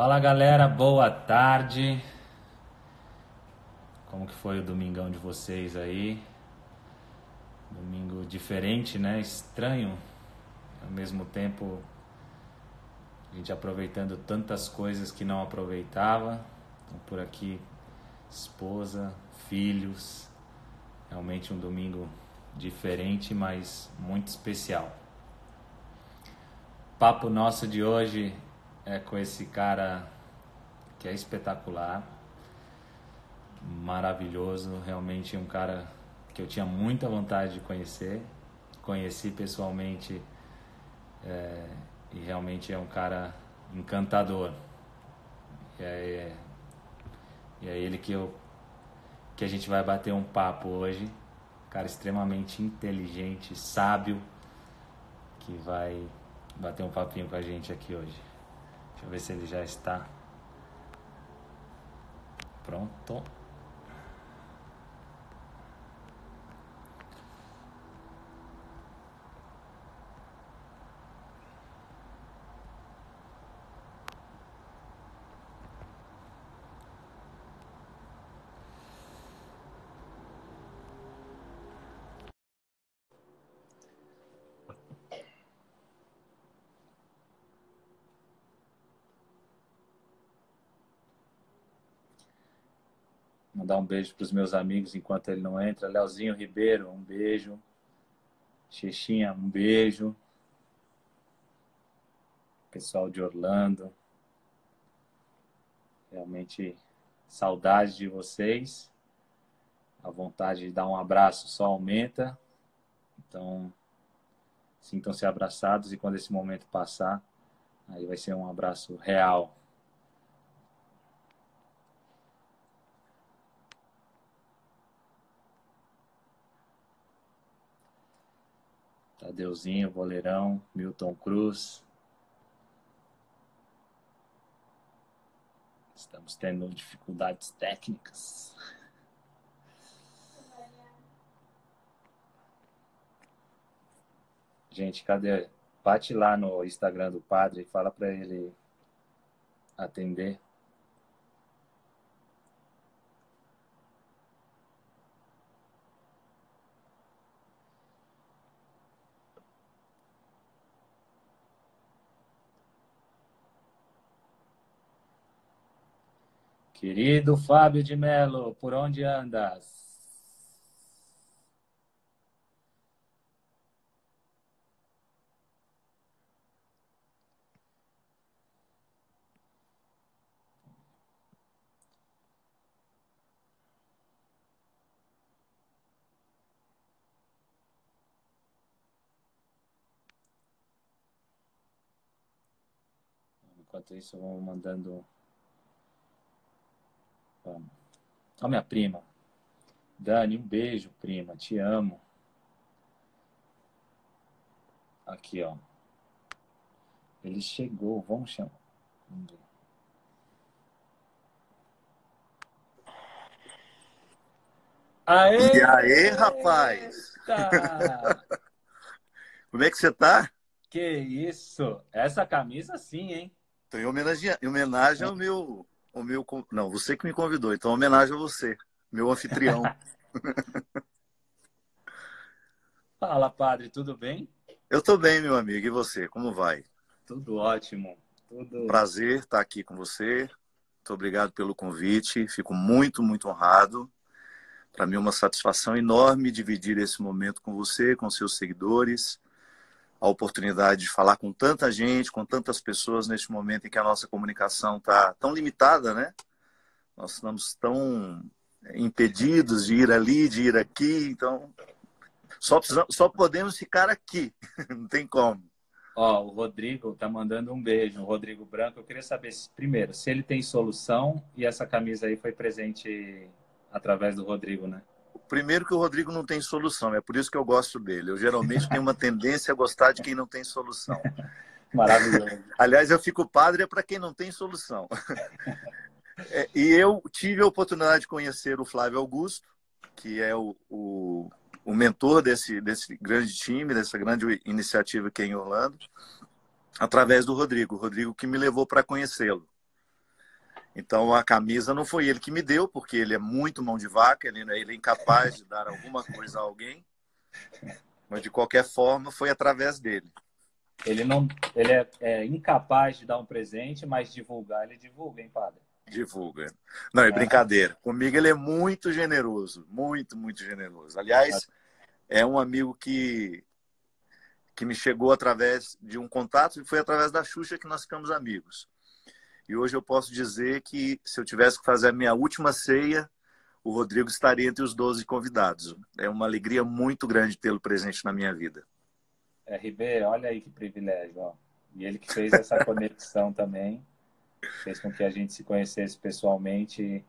Fala galera, boa tarde. Como que foi o domingão de vocês aí? Domingo diferente, né? Estranho. Ao mesmo tempo, a gente aproveitando tantas coisas que não aproveitava. Então, por aqui, esposa, filhos. Realmente um domingo diferente, mas muito especial. O papo nosso de hoje é com esse cara que é espetacular, maravilhoso, realmente um cara que eu tinha muita vontade de conhecer. Conheci pessoalmente, e realmente é um cara encantador. E é ele que a gente vai bater um papo hoje. Um cara extremamente inteligente, sábio, que vai bater um papinho com a gente aqui hoje. Deixa eu ver se ele já está pronto. Mandar um beijo para os meus amigos enquanto ele não entra. Leozinho Ribeiro, um beijo. Xexinha, um beijo. Pessoal de Orlando. Realmente saudade de vocês. A vontade de dar um abraço só aumenta. Então, sintam-se abraçados e quando esse momento passar, aí vai ser um abraço real. Tadeuzinho, Boleirão, Milton Cruz. Estamos tendo dificuldades técnicas. Gente, cadê? Bate lá no Instagram do padre e fala para ele atender. Querido Fábio de Mello, por onde andas? Enquanto isso, vamos mandando. Vamos. Ó, minha prima. Dani, um beijo, prima. Te amo. Aqui, ó. Ele chegou. Vamos chamar. Vamos ver. E Aê! aí, rapaz? Eita! Como é que você tá? Que isso? Essa camisa sim, hein? Tô em homenagem Não, você que me convidou, então homenagem a você, meu anfitrião. Fala, padre, tudo bem? Eu tô bem, meu amigo, e você? Como vai? Tudo ótimo. Um Tudo. prazer estar aqui com você. Muito obrigado pelo convite. Fico muito, muito honrado. Para mim é uma satisfação enorme dividir esse momento com você, com seus seguidores. A oportunidade de falar com tanta gente, com tantas pessoas neste momento em que a nossa comunicação está tão limitada, né? Nós estamos tão impedidos de ir ali, de ir aqui, então só podemos ficar aqui, não tem como. Ó, o Rodrigo tá mandando um beijo, o Rodrigo Branco. Eu queria saber, primeiro, se ele tem solução e essa camisa aí foi presente através do Rodrigo, né? Primeiro que o Rodrigo não tem solução, é por isso que eu gosto dele. Eu geralmente tenho uma tendência a gostar de quem não tem solução. Maravilhoso. Aliás, eu fico padre é para quem não tem solução. E eu tive a oportunidade de conhecer o Flávio Augusto, que é o mentor desse grande time, dessa grande iniciativa aqui em Orlando, através do Rodrigo. O Rodrigo que me levou para conhecê-lo. Então a camisa não foi ele que me deu, porque ele é muito mão de vaca, ele é incapaz de dar alguma coisa a alguém, mas de qualquer forma foi através dele. Ele não, ele é incapaz de dar um presente, mas divulgar, ele divulga, hein, padre? Divulga. Não, é brincadeira. Comigo ele é muito generoso, muito, muito generoso. Aliás, é um amigo que me chegou através de um contato e foi através da Xuxa que nós ficamos amigos. E hoje eu posso dizer que se eu tivesse que fazer a minha última ceia, o Rodrigo estaria entre os 12 convidados. É uma alegria muito grande tê-lo presente na minha vida. RB, olha aí que privilégio, ó. E ele que fez essa conexão também, fez com que a gente se conhecesse pessoalmente.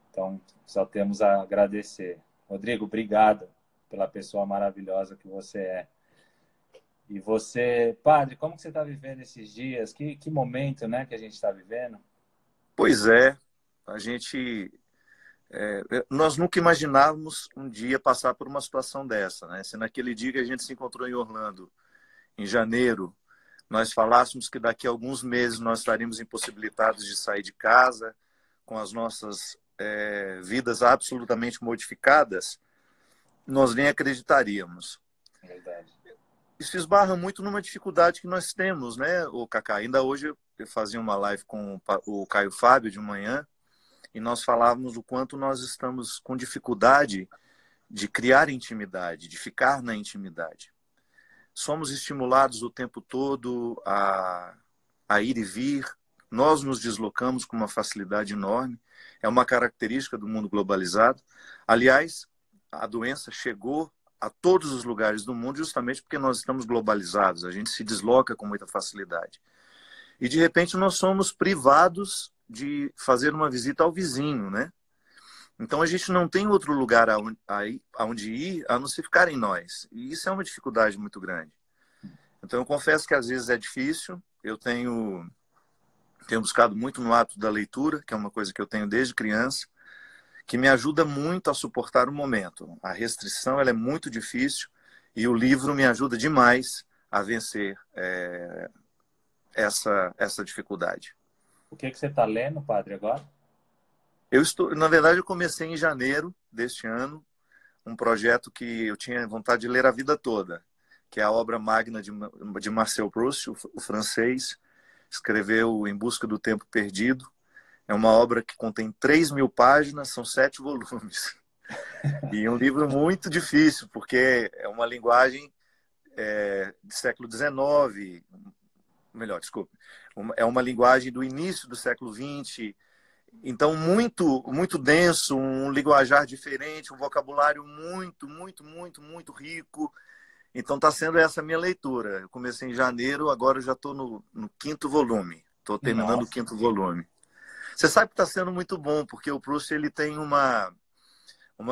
Então, só temos a agradecer. Rodrigo, obrigado pela pessoa maravilhosa que você é. E você, padre, como que você está vivendo esses dias? Que momento, né, que a gente está vivendo? Pois é, nós nunca imaginávamos um dia passar por uma situação dessa, né? Se naquele dia que a gente se encontrou em Orlando, em janeiro, nós falássemos que daqui a alguns meses nós estaríamos impossibilitados de sair de casa, com as nossas vidas absolutamente modificadas, nós nem acreditaríamos. Verdade. Isso esbarra muito numa dificuldade que nós temos, né, o Cacá? Ainda hoje eu fazia uma live com o Caio Fábio de manhã e nós falávamos o quanto nós estamos com dificuldade de criar intimidade, de ficar na intimidade. Somos estimulados o tempo todo a ir e vir, nós nos deslocamos com uma facilidade enorme, é uma característica do mundo globalizado. Aliás, a doença chegou a todos os lugares do mundo justamente porque nós estamos globalizados, a gente se desloca com muita facilidade. E, de repente, nós somos privados de fazer uma visita ao vizinho, né? Então, a gente não tem outro lugar aonde ir a não ser ficar em nós. E isso é uma dificuldade muito grande. Então, eu confesso que, às vezes, é difícil. Eu tenho buscado muito no ato da leitura, que é uma coisa que eu tenho desde criança, que me ajuda muito a suportar o momento. A restrição ela é muito difícil e o livro me ajuda demais a vencer essa dificuldade. O que você está lendo, padre, agora? Na verdade, eu comecei em janeiro deste ano um projeto que eu tinha vontade de ler a vida toda, que é a obra magna de Marcel Proust, o francês, escreveu Em Busca do Tempo Perdido. É uma obra que contém 3.000 páginas, são 7 volumes. E é um livro muito difícil, porque é uma linguagem do século XIX, melhor, desculpe, é uma linguagem do início do século XX, então muito, muito denso, um linguajar diferente, um vocabulário muito, muito, muito, muito rico. Então está sendo essa a minha leitura. Eu comecei em janeiro, agora eu já estou no 5º volume. Estou terminando o 5º volume. Você sabe que está sendo muito bom, porque o Proust ele tem uma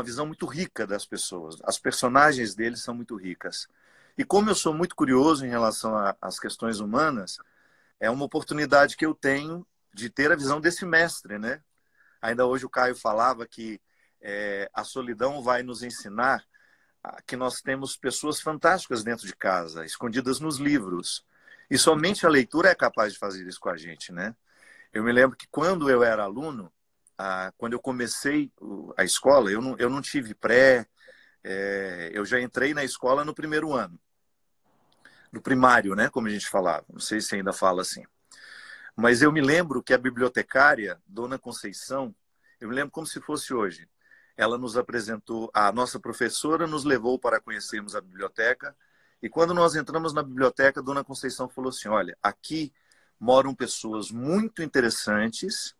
visão muito rica das pessoas. As personagens dele são muito ricas. E como eu sou muito curioso em relação às questões humanas, é uma oportunidade que eu tenho de ter a visão desse mestre, né? Ainda hoje o Caio falava que a solidão vai nos ensinar que nós temos pessoas fantásticas dentro de casa, escondidas nos livros. E somente a leitura é capaz de fazer isso com a gente, né? Eu me lembro que quando eu era aluno, quando eu comecei a escola, eu não tive pré, eu já entrei na escola no primeiro ano. No primário, né? Como a gente falava. Não sei se ainda fala assim. Mas eu me lembro que a bibliotecária, Dona Conceição, eu me lembro como se fosse hoje. Ela nos apresentou, a nossa professora nos levou para conhecermos a biblioteca. E quando nós entramos na biblioteca, Dona Conceição falou assim, olha, aqui moram pessoas muito interessantes,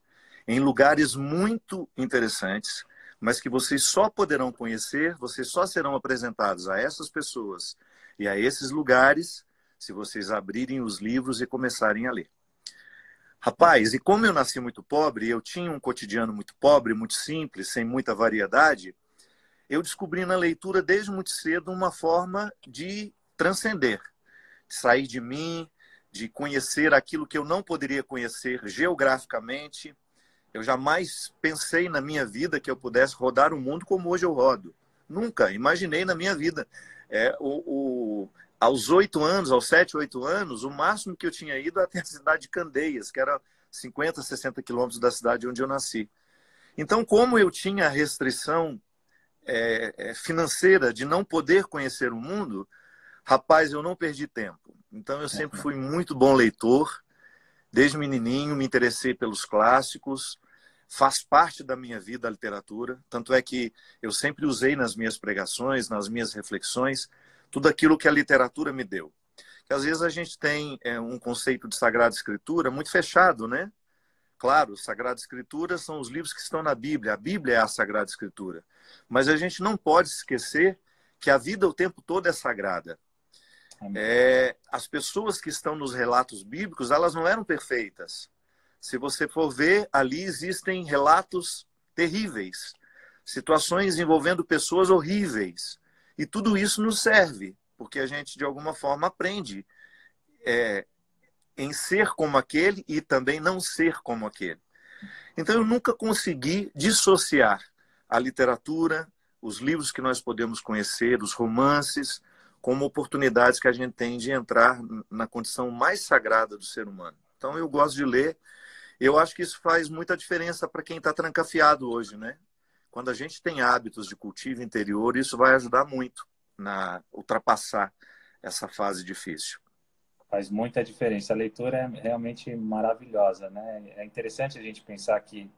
em lugares muito interessantes, mas que vocês só poderão conhecer, vocês só serão apresentados a essas pessoas e a esses lugares se vocês abrirem os livros e começarem a ler. Rapaz, e como eu nasci muito pobre, eu tinha um cotidiano muito pobre, muito simples, sem muita variedade, eu descobri na leitura desde muito cedo uma forma de transcender, de sair de mim, de conhecer aquilo que eu não poderia conhecer geograficamente. Eu jamais pensei na minha vida que eu pudesse rodar o mundo como hoje eu rodo. Nunca imaginei na minha vida. Aos 8 anos, aos 7, 8 anos, o máximo que eu tinha ido até a cidade de Candeias, que era 50, 60 quilômetros da cidade onde eu nasci. Então, como eu tinha a restrição financeira de não poder conhecer o mundo, rapaz, eu não perdi tempo. Então, eu sempre fui muito bom leitor. Desde menininho, me interessei pelos clássicos. Faz parte da minha vida a literatura. Tanto é que eu sempre usei nas minhas pregações, nas minhas reflexões, tudo aquilo que a literatura me deu. Que às vezes a gente tem um conceito de Sagrada Escritura muito fechado, né? Claro, Sagrada Escritura são os livros que estão na Bíblia. A Bíblia é a Sagrada Escritura. Mas a gente não pode esquecer que a vida o tempo todo é sagrada. As pessoas que estão nos relatos bíblicos, elas não eram perfeitas. Se você for ver, ali existem relatos terríveis, situações envolvendo pessoas horríveis. E tudo isso nos serve, porque a gente, de alguma forma, aprende em ser como aquele e também não ser como aquele. Então, eu nunca consegui dissociar a literatura, os livros que nós podemos conhecer, os romances, como oportunidades que a gente tem de entrar na condição mais sagrada do ser humano. Então, eu gosto de ler. Eu acho que isso faz muita diferença para quem está trancafiado hoje, né? Quando a gente tem hábitos de cultivo interior, isso vai ajudar muito a ultrapassar essa fase difícil. Faz muita diferença. A leitura é realmente maravilhosa, né? É interessante a gente pensar que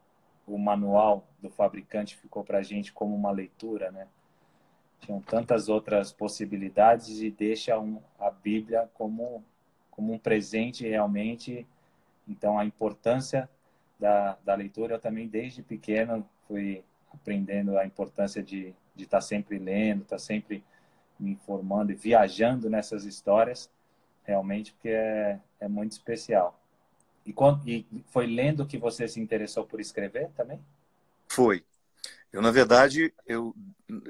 o manual do fabricante ficou para a gente como uma leitura, né? Tinham tantas outras possibilidades e deixa a Bíblia como um presente realmente. Então, a importância da leitura, eu também, desde pequeno, fui aprendendo a importância de estar sempre lendo, estar sempre me informando e viajando nessas histórias, realmente, porque é muito especial. E foi lendo que você se interessou por escrever também? Foi. Na verdade, eu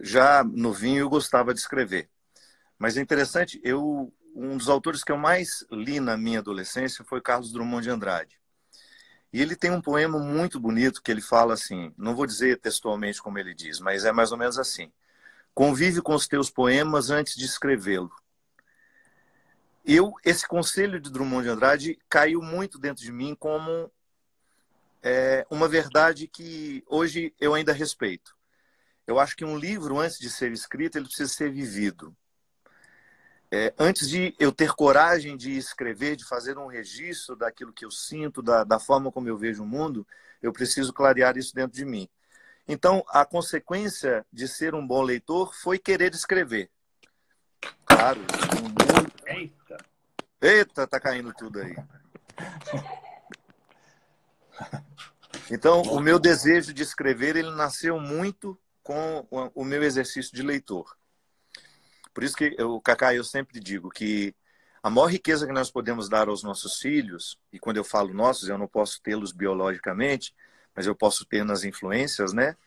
já novinho eu gostava de escrever. Mas é interessante, um dos autores que eu mais li na minha adolescência foi Carlos Drummond de Andrade. E ele tem um poema muito bonito que ele fala assim, não vou dizer textualmente como ele diz, mas é mais ou menos assim: convive com os teus poemas antes de escrevê-lo. Esse conselho de Drummond de Andrade caiu muito dentro de mim como uma verdade que hoje eu ainda respeito. Eu acho que um livro, antes de ser escrito, ele precisa ser vivido. Antes de eu ter coragem de escrever, de fazer um registro daquilo que eu sinto, da forma como eu vejo o mundo, eu preciso clarear isso dentro de mim. Então, a consequência de ser um bom leitor foi querer escrever. Claro, um mundo... Eita, tá caindo tudo aí. Então, o meu desejo de escrever, ele nasceu muito com o meu exercício de leitor. Por isso que, Cacá, eu sempre digo que a maior riqueza que nós podemos dar aos nossos filhos, e quando eu falo nossos, eu não posso tê-los biologicamente, mas eu posso ter nas influências, né?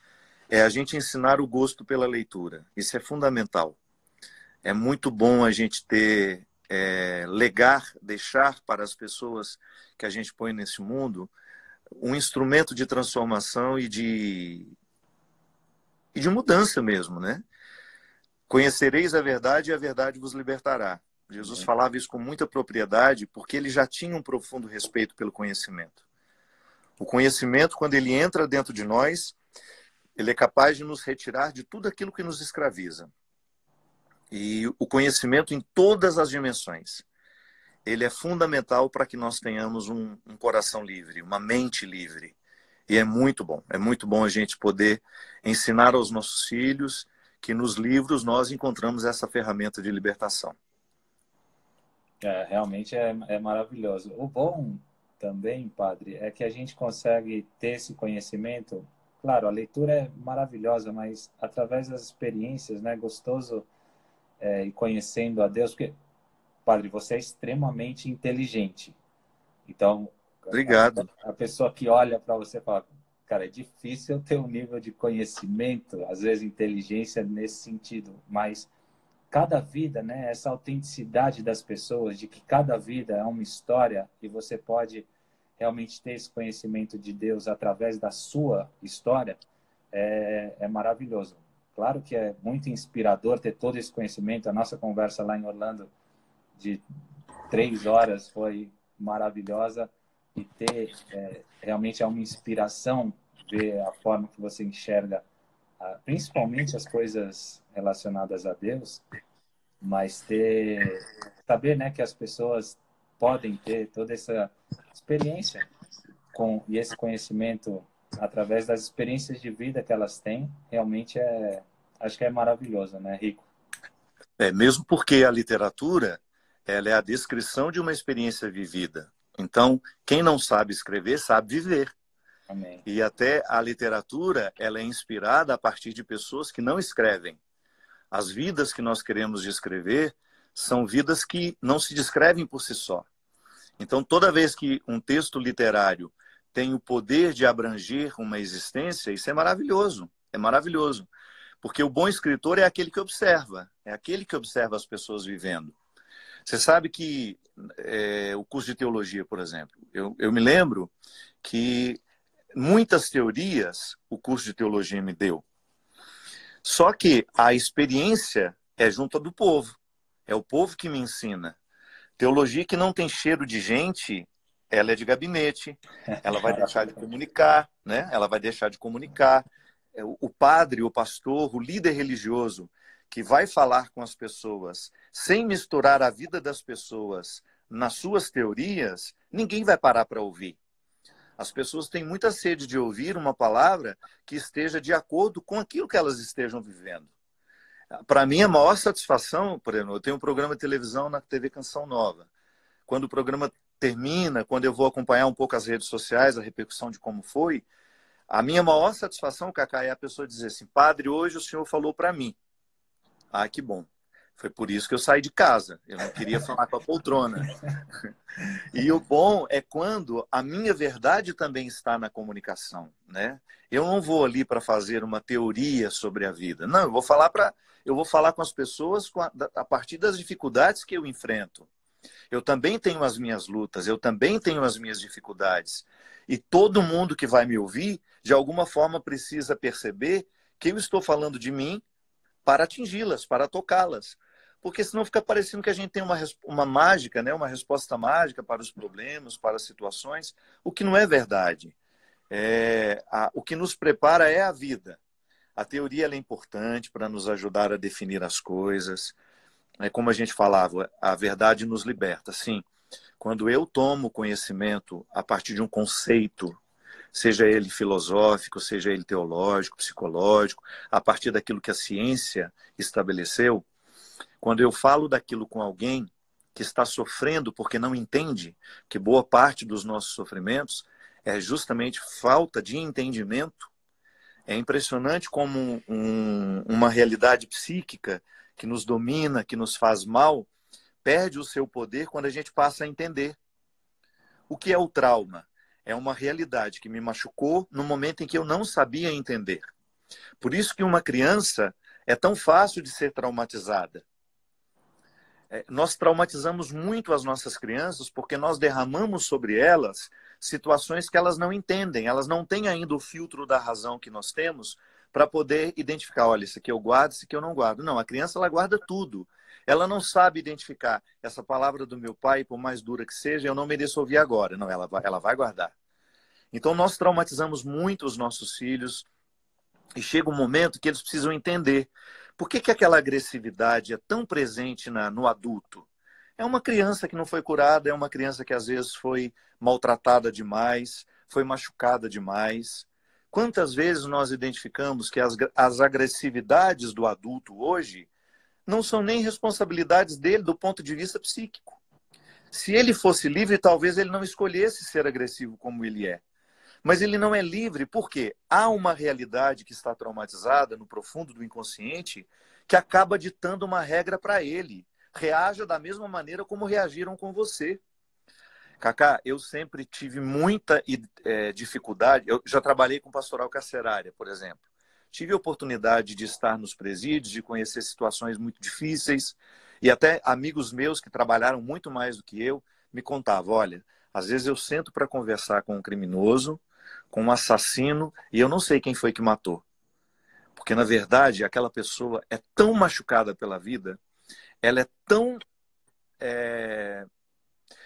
É a gente ensinar o gosto pela leitura. Isso é fundamental. É muito bom a gente ter, deixar para as pessoas que a gente põe nesse mundo um instrumento de transformação e de mudança mesmo, né? Conhecereis a verdade e a verdade vos libertará. Jesus falava isso com muita propriedade porque ele já tinha um profundo respeito pelo conhecimento. O conhecimento, quando ele entra dentro de nós, ele é capaz de nos retirar de tudo aquilo que nos escraviza. E o conhecimento em todas as dimensões, ele é fundamental para que nós tenhamos um coração livre, uma mente livre. E é muito bom a gente poder ensinar aos nossos filhos que nos livros nós encontramos essa ferramenta de libertação. Realmente é maravilhoso. O bom também, padre, é que a gente consegue ter esse conhecimento. Claro, a leitura é maravilhosa, mas através das experiências, né, gostoso ir conhecendo a Deus, porque, padre, você é extremamente inteligente. Então, obrigado. A pessoa que olha para você fala, cara, é difícil ter um nível de conhecimento, às vezes inteligência nesse sentido, mas cada vida, né, essa autenticidade das pessoas, de que cada vida é uma história e você pode realmente ter esse conhecimento de Deus através da sua história, é maravilhoso. Claro que é muito inspirador ter todo esse conhecimento. A nossa conversa lá em Orlando de 3 horas foi maravilhosa, e ter realmente uma inspiração, ver a forma que você enxerga, principalmente as coisas relacionadas a Deus, mas saber, né, que as pessoas podem ter toda essa experiência e esse conhecimento através das experiências de vida que elas têm, realmente acho que é maravilhoso, né, Rico? Mesmo porque a literatura, ela é a descrição de uma experiência vivida. Então, quem não sabe escrever, sabe viver. Amém. E até a literatura, ela é inspirada a partir de pessoas que não escrevem. As vidas que nós queremos descrever são vidas que não se descrevem por si só. Então, toda vez que um texto literário tem o poder de abranger uma existência, isso é maravilhoso. É maravilhoso. Porque o bom escritor é aquele que observa. É aquele que observa as pessoas vivendo. Você sabe que o curso de teologia, por exemplo, eu me lembro que muitas teorias o curso de teologia me deu. Só que a experiência é junto do povo. É o povo que me ensina. Teologia que não tem cheiro de gente, ela é de gabinete. Ela vai deixar de comunicar, né? Ela vai deixar de comunicar. O padre, o pastor, o líder religioso que vai falar com as pessoas sem misturar a vida das pessoas nas suas teorias, ninguém vai parar para ouvir. As pessoas têm muita sede de ouvir uma palavra que esteja de acordo com aquilo que elas estejam vivendo. Para mim, a maior satisfação, por exemplo, eu tenho um programa de televisão na TV Canção Nova. Quando o programa termina, quando eu vou acompanhar um pouco as redes sociais, a repercussão de como foi, a minha maior satisfação, Cacá, é a pessoa dizer assim, padre, hoje o senhor falou para mim. Ah, que bom. Foi por isso que eu saí de casa. Eu não queria falar com a poltrona. E o bom é quando a minha verdade também está na comunicação, né? Eu não vou ali para fazer uma teoria sobre a vida. Não, eu vou falar com as pessoas a partir das dificuldades que eu enfrento. Eu também tenho as minhas lutas, eu também tenho as minhas dificuldades. E todo mundo que vai me ouvir, de alguma forma, precisa perceber que eu estou falando de mim para atingi-las, para tocá-las. Porque senão fica parecendo que a gente tem uma mágica, né? Uma resposta mágica para os problemas, para as situações, o que não é verdade. O que nos prepara é a vida. A teoria ela é importante para nos ajudar a definir as coisas. Como a gente falava, a verdade nos liberta. Sim, quando eu tomo conhecimento a partir de um conceito, seja ele filosófico, seja ele teológico, psicológico, a partir daquilo que a ciência estabeleceu, quando eu falo daquilo com alguém que está sofrendo porque não entende que boa parte dos nossos sofrimentos é justamente falta de entendimento, é impressionante como uma realidade psíquica que nos domina, que nos faz mal, perde o seu poder quando a gente passa a entender. O que é o trauma? É uma realidade que me machucou no momento em que eu não sabia entender. Por isso que uma criança é tão fácil de ser traumatizada. Nós traumatizamos muito as nossas crianças porque nós derramamos sobre elas situações que elas não entendem. Elas não têm ainda o filtro da razão que nós temos para poder identificar, olha, isso aqui eu guardo, isso aqui eu não guardo. Não, a criança ela guarda tudo. Ela não sabe identificar essa palavra do meu pai, por mais dura que seja, eu não mereço ouvir agora. Não, ela vai guardar. Então nós traumatizamos muito os nossos filhos e chega um momento que eles precisam entender por que aquela agressividade é tão presente no adulto. É uma criança que não foi curada, é uma criança que às vezes foi maltratada demais, foi machucada demais. Quantas vezes nós identificamos que as agressividades do adulto hoje não são nem responsabilidades dele do ponto de vista psíquico. Se ele fosse livre, talvez ele não escolhesse ser agressivo como ele é. Mas ele não é livre porque há uma realidade que está traumatizada no profundo do inconsciente que acaba ditando uma regra para ele. Reaja da mesma maneira como reagiram com você. Cacá, eu sempre tive muita dificuldade. Eu já trabalhei com pastoral carcerária, por exemplo. Tive a oportunidade de estar nos presídios, de conhecer situações muito difíceis. E até amigos meus que trabalharam muito mais do que eu me contavam, olha, às vezes eu sento para conversar com um criminoso, com um assassino, e eu não sei quem foi que matou. Porque, na verdade, aquela pessoa é tão machucada pela vida, ela é tão...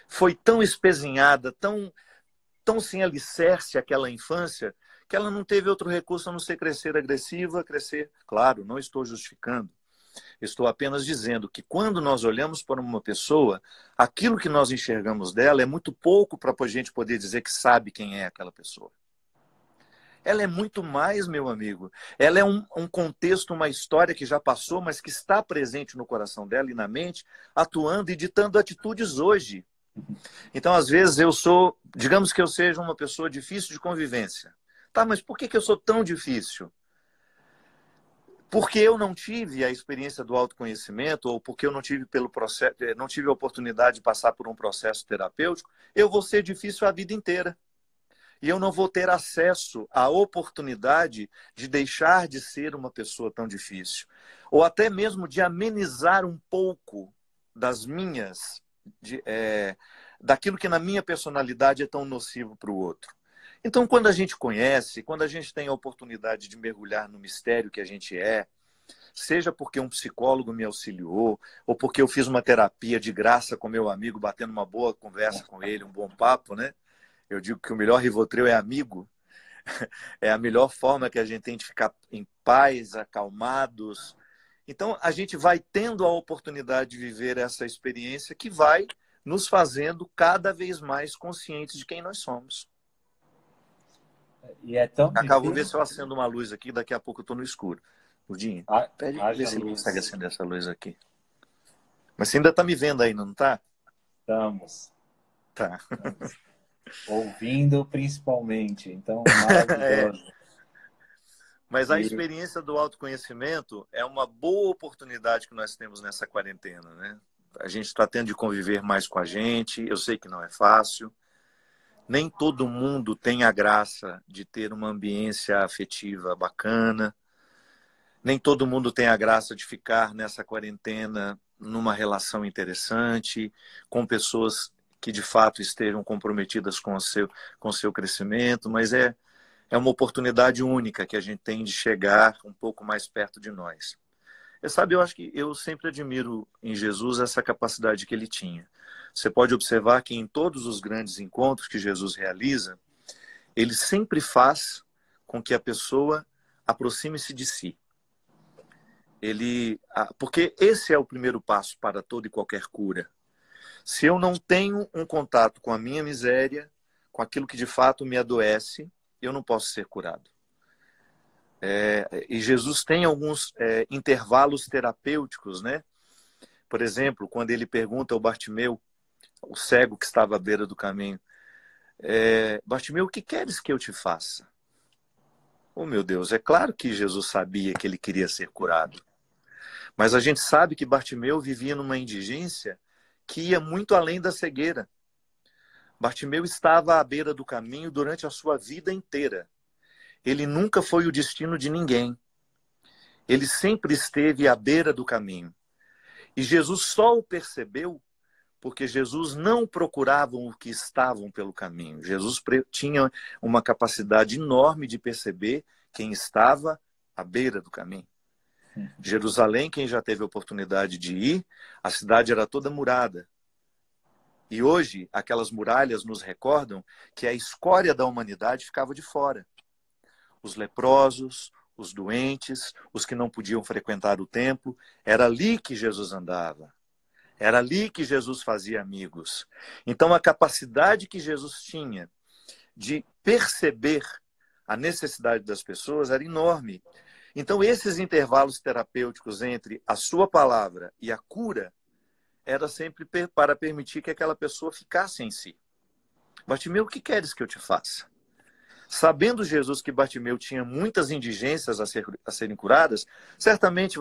foi tão espezinhada, tão sem alicerce aquela infância que ela não teve outro recurso a não ser crescer agressiva, crescer. Claro, não estou justificando. Estou apenas dizendo que quando nós olhamos para uma pessoa, aquilo que nós enxergamos dela é muito pouco para a gente poder dizer que sabe quem é aquela pessoa. Ela é muito mais, meu amigo. Ela é um contexto, uma história que já passou, mas que está presente no coração dela e na mente, atuando e ditando atitudes hoje. Então, às vezes, digamos que eu seja uma pessoa difícil de convivência. Tá, mas por que eu sou tão difícil? Porque eu não tive a experiência do autoconhecimento, ou porque eu não tive não tive a oportunidade de passar por um processo terapêutico, eu vou ser difícil a vida inteira. E eu não vou ter acesso à oportunidade de deixar de ser uma pessoa tão difícil. Ou até mesmo de amenizar um pouco das daquilo que na minha personalidade é tão nocivo para o outro. Então, quando a gente conhece, quando a gente tem a oportunidade de mergulhar no mistério que a gente seja porque um psicólogo me auxiliou, ou porque eu fiz uma terapia de graça com meu amigo, batendo uma boa conversa com ele, um bom papo, né? Eu digo que o melhor Rivotril é amigo. É a melhor forma que a gente tem de ficar em paz, acalmados. Então, a gente vai tendo a oportunidade de viver essa experiência que vai nos fazendo cada vez mais conscientes de quem nós somos. E é tão Cacá, vou difícil... ver se eu acendo uma luz aqui, daqui a pouco eu estou no escuro. Lurdinho, pede para ver se ele consegue acender essa luz aqui. Mas você ainda está me vendo aí, não está? Estamos. Tá. Ouvindo principalmente, então maravilhoso. Mas a experiência do autoconhecimento é uma boa oportunidade que nós temos nessa quarentena, né? A gente está tendo de conviver mais com a gente, eu sei que não é fácil. Nem todo mundo tem a graça de ter uma ambiência afetiva bacana. Nem todo mundo tem a graça de ficar nessa quarentena numa relação interessante, com pessoas que de fato estejam comprometidas com o seu crescimento, mas é uma oportunidade única que a gente tem de chegar um pouco mais perto de nós. Sabe, eu acho que eu sempre admiro em Jesus essa capacidade que ele tinha. Você pode observar que em todos os grandes encontros que Jesus realiza, ele sempre faz com que a pessoa aproxime-se de si. Porque esse é o primeiro passo para toda e qualquer cura. Se eu não tenho um contato com a minha miséria, com aquilo que de fato me adoece, eu não posso ser curado. E Jesus tem alguns intervalos terapêuticos, né? Por exemplo, quando ele pergunta ao Bartimeu, o cego que estava à beira do caminho, Bartimeu, o que queres que eu te faça? Oh, meu Deus, é claro que Jesus sabia que ele queria ser curado. Mas a gente sabe que Bartimeu vivia numa indigência que ia muito além da cegueira. Bartimeu estava à beira do caminho durante a sua vida inteira. Ele nunca foi o destino de ninguém. Ele sempre esteve à beira do caminho. E Jesus só o percebeu porque Jesus não procurava o que estavam pelo caminho. Jesus tinha uma capacidade enorme de perceber quem estava à beira do caminho. Jerusalém, quem já teve a oportunidade de ir, a cidade era toda murada. E hoje, aquelas muralhas nos recordam que a escória da humanidade ficava de fora. Os leprosos, os doentes, os que não podiam frequentar o templo, era ali que Jesus andava. Era ali que Jesus fazia amigos. Então, a capacidade que Jesus tinha de perceber a necessidade das pessoas era enorme. Então, esses intervalos terapêuticos entre a sua palavra e a cura era sempre para permitir que aquela pessoa ficasse em si. Bartimeu, o que queres que eu te faça? Sabendo Jesus que Bartimeu tinha muitas indigências a serem curadas, certamente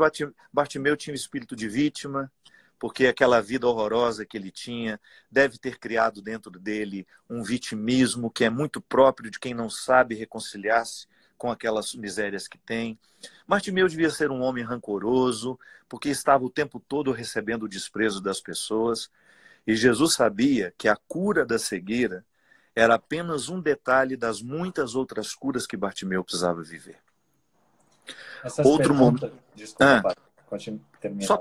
Bartimeu tinha um espírito de vítima, porque aquela vida horrorosa que ele tinha deve ter criado dentro dele um vitimismo que é muito próprio de quem não sabe reconciliar-se com aquelas misérias que tem. Bartimeu devia ser um homem rancoroso, porque estava o tempo todo recebendo o desprezo das pessoas. E Jesus sabia que a cura da cegueira era apenas um detalhe das muitas outras curas que Bartimeu precisava viver. Outro momento... Desculpa,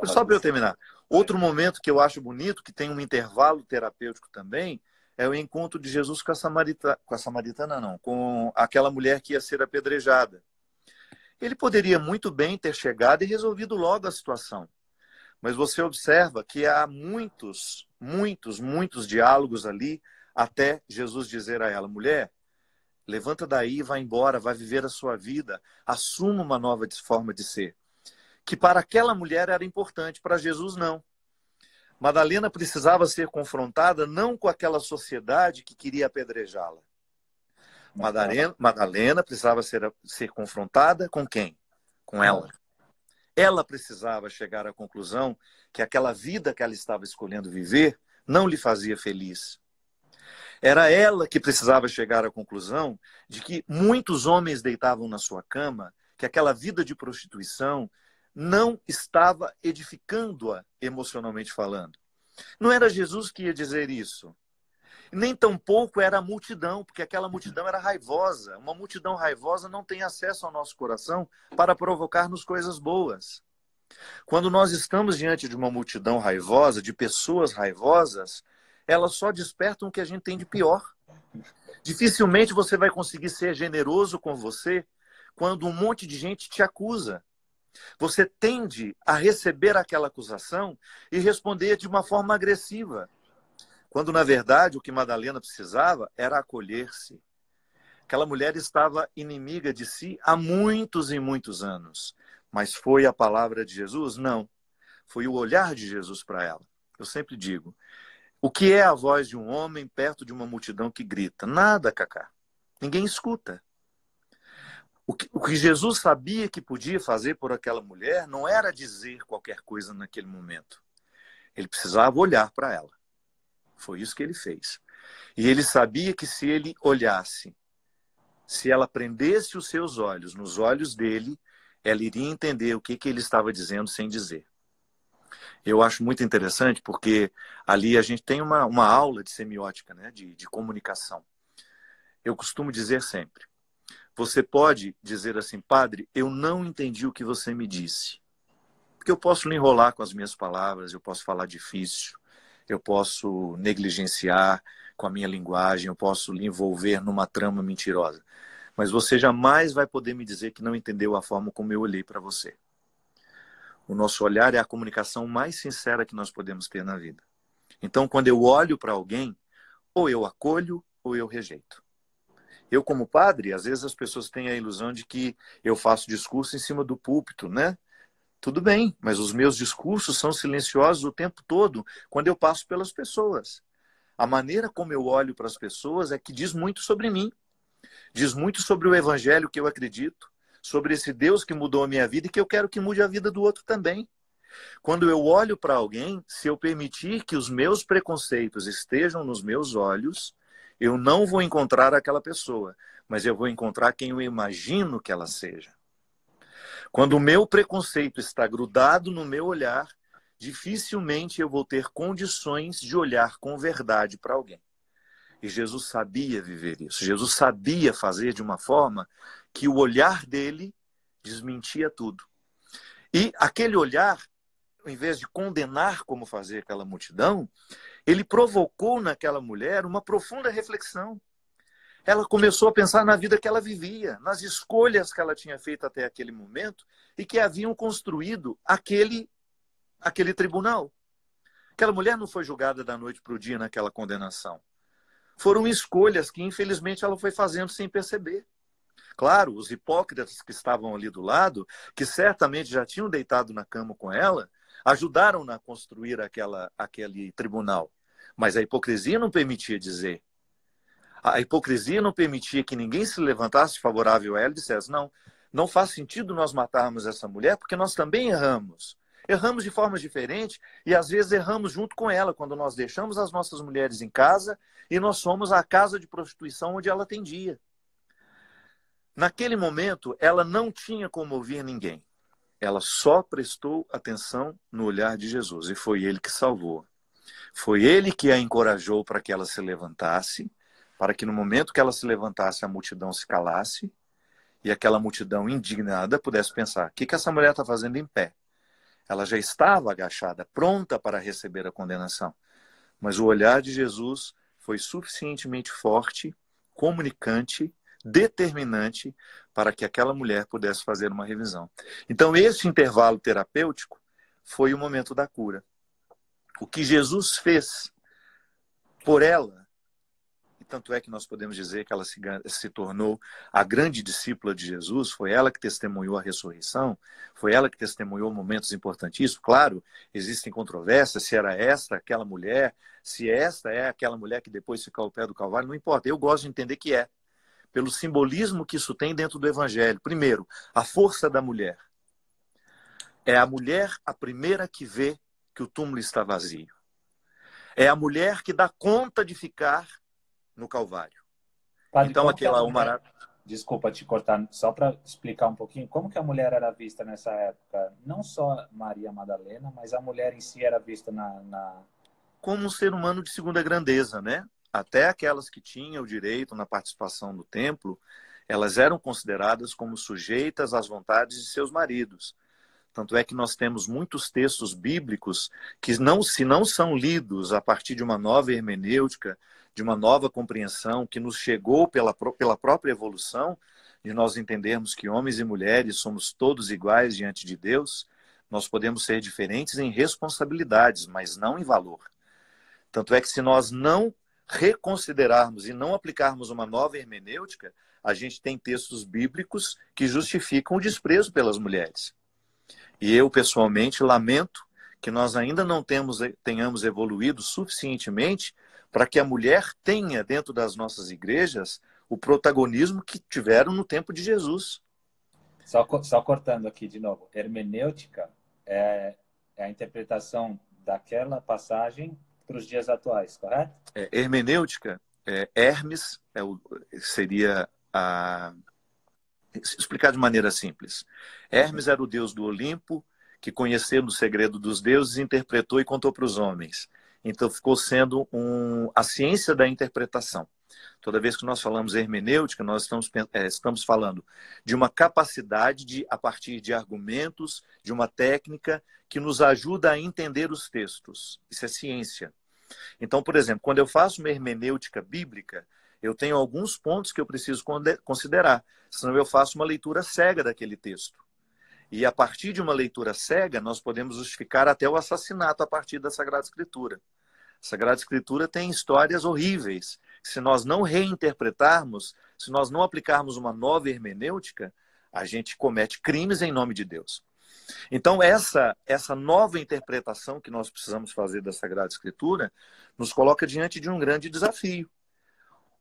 só para eu terminar. Outro momento que eu acho bonito, que tem um intervalo terapêutico também, é o encontro de Jesus com a samaritana não, com aquela mulher que ia ser apedrejada. Ele poderia muito bem ter chegado e resolvido logo a situação. Mas você observa que há muitos diálogos ali, até Jesus dizer a ela: mulher, levanta daí, vai embora, vai viver a sua vida, assuma uma nova forma de ser. Que para aquela mulher era importante, para Jesus não. Madalena precisava ser confrontada não com aquela sociedade que queria apedrejá-la. Madalena precisava ser confrontada com quem? Com ela. Ela precisava chegar à conclusão que aquela vida que ela estava escolhendo viver não lhe fazia feliz. Era ela que precisava chegar à conclusão de que muitos homens deitavam na sua cama, que aquela vida de prostituição não estava edificando-a emocionalmente falando. Não era Jesus que ia dizer isso. Nem tampouco era a multidão, porque aquela multidão era raivosa. Uma multidão raivosa não tem acesso ao nosso coração para provocar-nos coisas boas. Quando nós estamos diante de uma multidão raivosa, de pessoas raivosas, elas só despertam o que a gente tem de pior. Dificilmente você vai conseguir ser generoso com você quando um monte de gente te acusa. Você tende a receber aquela acusação e responder de uma forma agressiva. Quando, na verdade, o que Madalena precisava era acolher-se. Aquela mulher estava inimiga de si há muitos e muitos anos. Mas foi a palavra de Jesus? Não. Foi o olhar de Jesus para ela. Eu sempre digo, o que é a voz de um homem perto de uma multidão que grita? Nada, Cacá. Ninguém escuta. O que Jesus sabia que podia fazer por aquela mulher não era dizer qualquer coisa naquele momento. Ele precisava olhar para ela. Foi isso que ele fez. E ele sabia que se ele olhasse, se ela prendesse os seus olhos nos olhos dele, ela iria entender o que ele estava dizendo sem dizer. Eu acho muito interessante porque ali a gente tem uma aula de semiótica, né, de comunicação. Eu costumo dizer sempre, você pode dizer assim, padre, eu não entendi o que você me disse. Porque eu posso lhe enrolar com as minhas palavras, eu posso falar difícil, eu posso negligenciar com a minha linguagem, eu posso lhe envolver numa trama mentirosa. Mas você jamais vai poder me dizer que não entendeu a forma como eu olhei para você. O nosso olhar é a comunicação mais sincera que nós podemos ter na vida. Então, quando eu olho para alguém, ou eu acolho ou eu rejeito. Eu, como padre, às vezes as pessoas têm a ilusão de que eu faço discurso em cima do púlpito, né? Tudo bem, mas os meus discursos são silenciosos o tempo todo quando eu passo pelas pessoas. A maneira como eu olho para as pessoas é que diz muito sobre mim. Diz muito sobre o evangelho que eu acredito, sobre esse Deus que mudou a minha vida e que eu quero que mude a vida do outro também. Quando eu olho para alguém, se eu permitir que os meus preconceitos estejam nos meus olhos, eu não vou encontrar aquela pessoa, mas eu vou encontrar quem eu imagino que ela seja. Quando o meu preconceito está grudado no meu olhar, dificilmente eu vou ter condições de olhar com verdade para alguém. E Jesus sabia viver isso. Jesus sabia fazer de uma forma que o olhar dele desmentia tudo. E aquele olhar, em vez de condenar como fazia aquela multidão, ele provocou naquela mulher uma profunda reflexão. Ela começou a pensar na vida que ela vivia, nas escolhas que ela tinha feito até aquele momento e que haviam construído aquele tribunal. Aquela mulher não foi julgada da noite para o dia naquela condenação. Foram escolhas que, infelizmente, ela foi fazendo sem perceber. Claro, os hipócritas que estavam ali do lado, que certamente já tinham deitado na cama com ela, ajudaram-na a construir aquele tribunal. Mas a hipocrisia não permitia dizer. A hipocrisia não permitia que ninguém se levantasse favorável a ela e dissesse, não faz sentido nós matarmos essa mulher porque nós também erramos. Erramos de formas diferentes e às vezes erramos junto com ela, quando nós deixamos as nossas mulheres em casa e nós somos a casa de prostituição onde ela atendia. Naquele momento, ela não tinha como ouvir ninguém. Ela só prestou atenção no olhar de Jesus e foi ele que salvou. Foi ele que a encorajou para que ela se levantasse, para que no momento que ela se levantasse, a multidão se calasse e aquela multidão indignada pudesse pensar, o que essa mulher está fazendo em pé? Ela já estava agachada, pronta para receber a condenação. Mas o olhar de Jesus foi suficientemente forte, comunicante, determinante para que aquela mulher pudesse fazer uma revisão. Então, esse intervalo terapêutico foi o momento da cura. O que Jesus fez por ela, e tanto é que nós podemos dizer que ela se tornou a grande discípula de Jesus, foi ela que testemunhou a ressurreição, foi ela que testemunhou momentos importantíssimos. Claro, existem controvérsias se era esta aquela mulher, se esta é aquela mulher que depois ficou ao pé do Calvário, não importa. Eu gosto de entender que é, pelo simbolismo que isso tem dentro do Evangelho. Primeiro, a força da mulher. É a mulher a primeira que vê que o túmulo está vazio. É a mulher que dá conta de ficar no Calvário. Padre, então, aquela uma... Desculpa te cortar, só para explicar um pouquinho, como que a mulher era vista nessa época? Não só Maria Madalena, mas a mulher em si era vista como um ser humano de segunda grandeza, né? Até aquelas que tinham o direito na participação no templo, elas eram consideradas como sujeitas às vontades de seus maridos. Tanto é que nós temos muitos textos bíblicos que, se não são lidos a partir de uma nova hermenêutica, de uma nova compreensão que nos chegou pela própria evolução, de nós entendermos que homens e mulheres somos todos iguais diante de Deus, nós podemos ser diferentes em responsabilidades, mas não em valor. Tanto é que se nós não reconsiderarmos e não aplicarmos uma nova hermenêutica, a gente tem textos bíblicos que justificam o desprezo pelas mulheres. E eu, pessoalmente, lamento que nós ainda não tenhamos evoluído suficientemente para que a mulher tenha, dentro das nossas igrejas, o protagonismo que tiveram no tempo de Jesus. Só cortando aqui de novo. Hermenêutica é a interpretação daquela passagem para os dias atuais, correto? Hermenêutica, Hermes seria a... Explicar de maneira simples. Hermes era o deus do Olimpo, que conhecendo o segredo dos deuses, interpretou e contou para os homens. Então ficou sendo a ciência da interpretação. Toda vez que nós falamos hermenêutica, nós estamos falando de uma capacidade de, a partir de argumentos, de uma técnica que nos ajuda a entender os textos. Isso é ciência. Então, por exemplo, quando eu faço uma hermenêutica bíblica, eu tenho alguns pontos que eu preciso considerar, senão eu faço uma leitura cega daquele texto. E a partir de uma leitura cega, nós podemos justificar até o assassinato a partir da Sagrada Escritura. A Sagrada Escritura tem histórias horríveis. Se nós não reinterpretarmos, se nós não aplicarmos uma nova hermenêutica, a gente comete crimes em nome de Deus. Então, essa nova interpretação que nós precisamos fazer da Sagrada Escritura nos coloca diante de um grande desafio.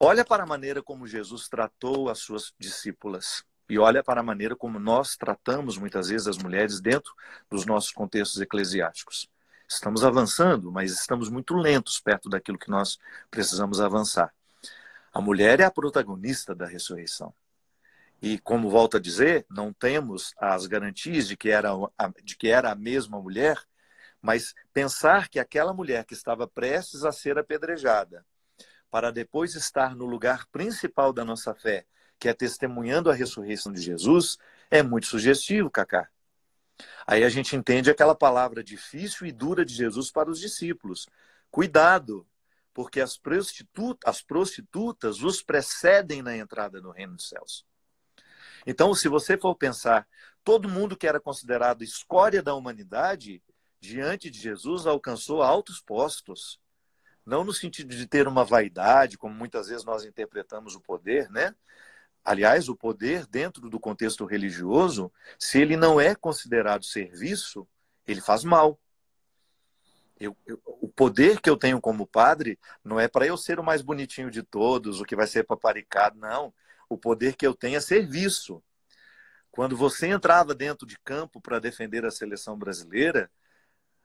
Olha para a maneira como Jesus tratou as suas discípulas. E olha para a maneira como nós tratamos, muitas vezes, as mulheres dentro dos nossos contextos eclesiásticos. Estamos avançando, mas estamos muito lentos perto daquilo que nós precisamos avançar. A mulher é a protagonista da ressurreição. E, como volto a dizer, não temos as garantias de que era a mesma mulher, mas pensar que aquela mulher que estava prestes a ser apedrejada, para depois estar no lugar principal da nossa fé, que é testemunhando a ressurreição de Jesus, é muito sugestivo, Cacá. Aí a gente entende aquela palavra difícil e dura de Jesus para os discípulos. Cuidado, porque as prostitutas os precedem na entrada no reino dos céus. Então, se você for pensar, todo mundo que era considerado escória da humanidade, diante de Jesus, alcançou altos postos. Não no sentido de ter uma vaidade, como muitas vezes nós interpretamos o poder, né? Aliás, o poder, dentro do contexto religioso, se ele não é considerado serviço, ele faz mal. O poder que eu tenho como padre não é para eu ser o mais bonitinho de todos, o que vai ser paparicado, não. O poder que eu tenho é serviço. Quando você entrava dentro de campo para defender a seleção brasileira,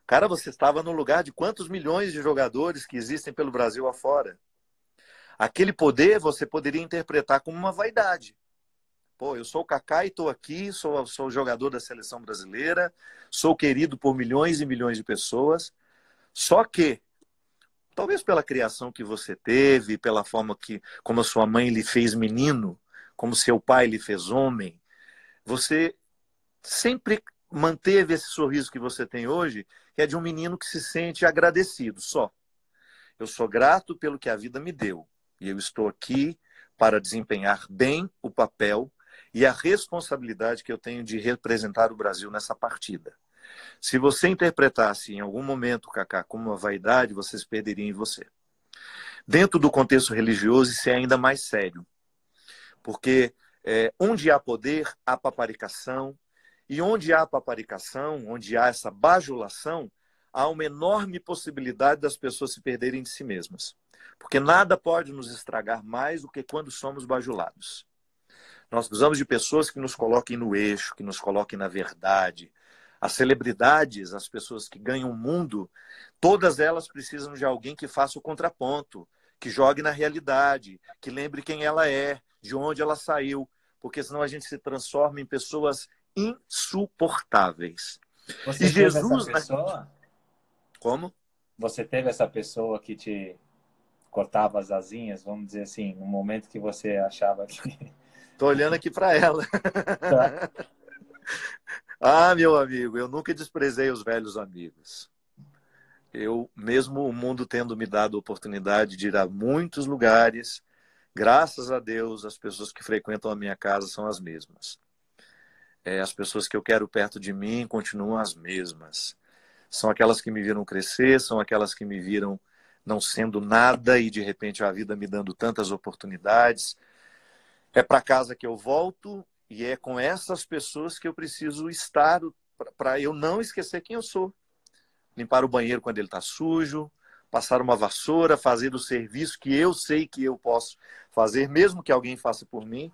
cara, você estava no lugar de quantos milhões de jogadores que existem pelo Brasil afora. Aquele poder você poderia interpretar como uma vaidade. Pô, eu sou o Kaká e estou aqui, sou jogador da seleção brasileira, sou querido por milhões e milhões de pessoas. Só que, talvez pela criação que você teve, pela forma como a sua mãe lhe fez menino, como seu pai lhe fez homem, você sempre manteve esse sorriso que você tem hoje, que é de um menino que se sente agradecido, só. Eu sou grato pelo que a vida me deu. E eu estou aqui para desempenhar bem o papel e a responsabilidade que eu tenho de representar o Brasil nessa partida. Se você interpretasse em algum momento, Cacá, como uma vaidade, vocês perderiam em você. Dentro do contexto religioso, isso é ainda mais sério. Porque onde há poder, há paparicação. E onde há paparicação, onde há essa bajulação, há uma enorme possibilidade das pessoas se perderem de si mesmas. Porque nada pode nos estragar mais do que quando somos bajulados. Nós precisamos de pessoas que nos coloquem no eixo, que nos coloquem na verdade. As celebridades, as pessoas que ganham o mundo, todas elas precisam de alguém que faça o contraponto, que jogue na realidade, que lembre quem ela é, de onde ela saiu, porque senão a gente se transforma em pessoas insuportáveis. Você e teve Jesus, essa pessoa? Como? Você teve essa pessoa que te cortava as asinhas, vamos dizer assim, no momento que você achava que... Tô olhando aqui para ela. Tá. Ah, meu amigo, eu nunca desprezei os velhos amigos. Eu, mesmo o mundo tendo me dado a oportunidade de ir a muitos lugares, graças a Deus, as pessoas que frequentam a minha casa são as mesmas. As pessoas que eu quero perto de mim continuam as mesmas. São aquelas que me viram crescer, são aquelas que me viram não sendo nada e de repente a vida me dando tantas oportunidades. É para casa que eu volto e é com essas pessoas que eu preciso estar para eu não esquecer quem eu sou. Limpar o banheiro quando ele está sujo, passar uma vassoura, fazer o serviço que eu sei que eu posso fazer, mesmo que alguém faça por mim.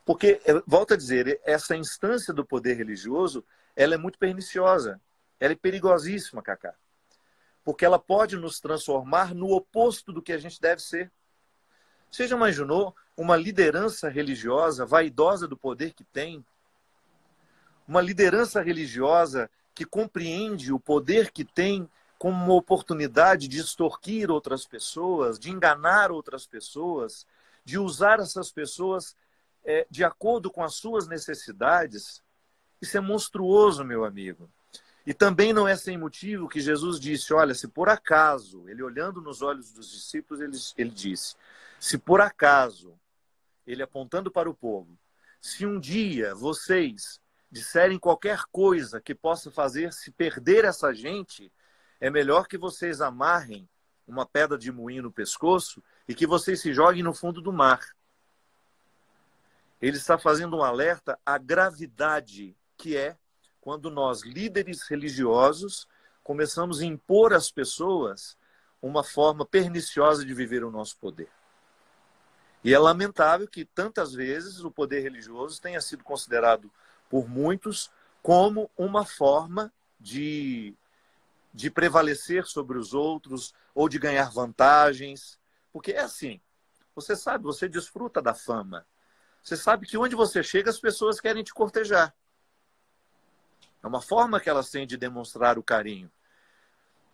Porque, volto a dizer, essa instância do poder religioso, ela é muito perniciosa. Ela é perigosíssima, Cacá. Porque ela pode nos transformar no oposto do que a gente deve ser. Você já imaginou uma liderança religiosa vaidosa do poder que tem? Uma liderança religiosa que compreende o poder que tem como uma oportunidade de extorquir outras pessoas, de enganar outras pessoas, de usar essas pessoas de acordo com as suas necessidades? Isso é monstruoso, meu amigo. E também não é sem motivo que Jesus disse, olha, se por acaso, ele olhando nos olhos dos discípulos, ele disse, se por acaso, ele apontando para o povo, se um dia vocês disserem qualquer coisa que possa fazer se perder essa gente, é melhor que vocês amarrem uma pedra de moinho no pescoço e que vocês se joguem no fundo do mar. Ele está fazendo um alerta à gravidade que é quando nós, líderes religiosos, começamos a impor às pessoas uma forma perniciosa de viver o nosso poder. E é lamentável que tantas vezes o poder religioso tenha sido considerado por muitos como uma forma de prevalecer sobre os outros ou de ganhar vantagens. Porque é assim, você sabe, você desfruta da fama. Você sabe que onde você chega as pessoas querem te cortejar. É uma forma que elas têm de demonstrar o carinho.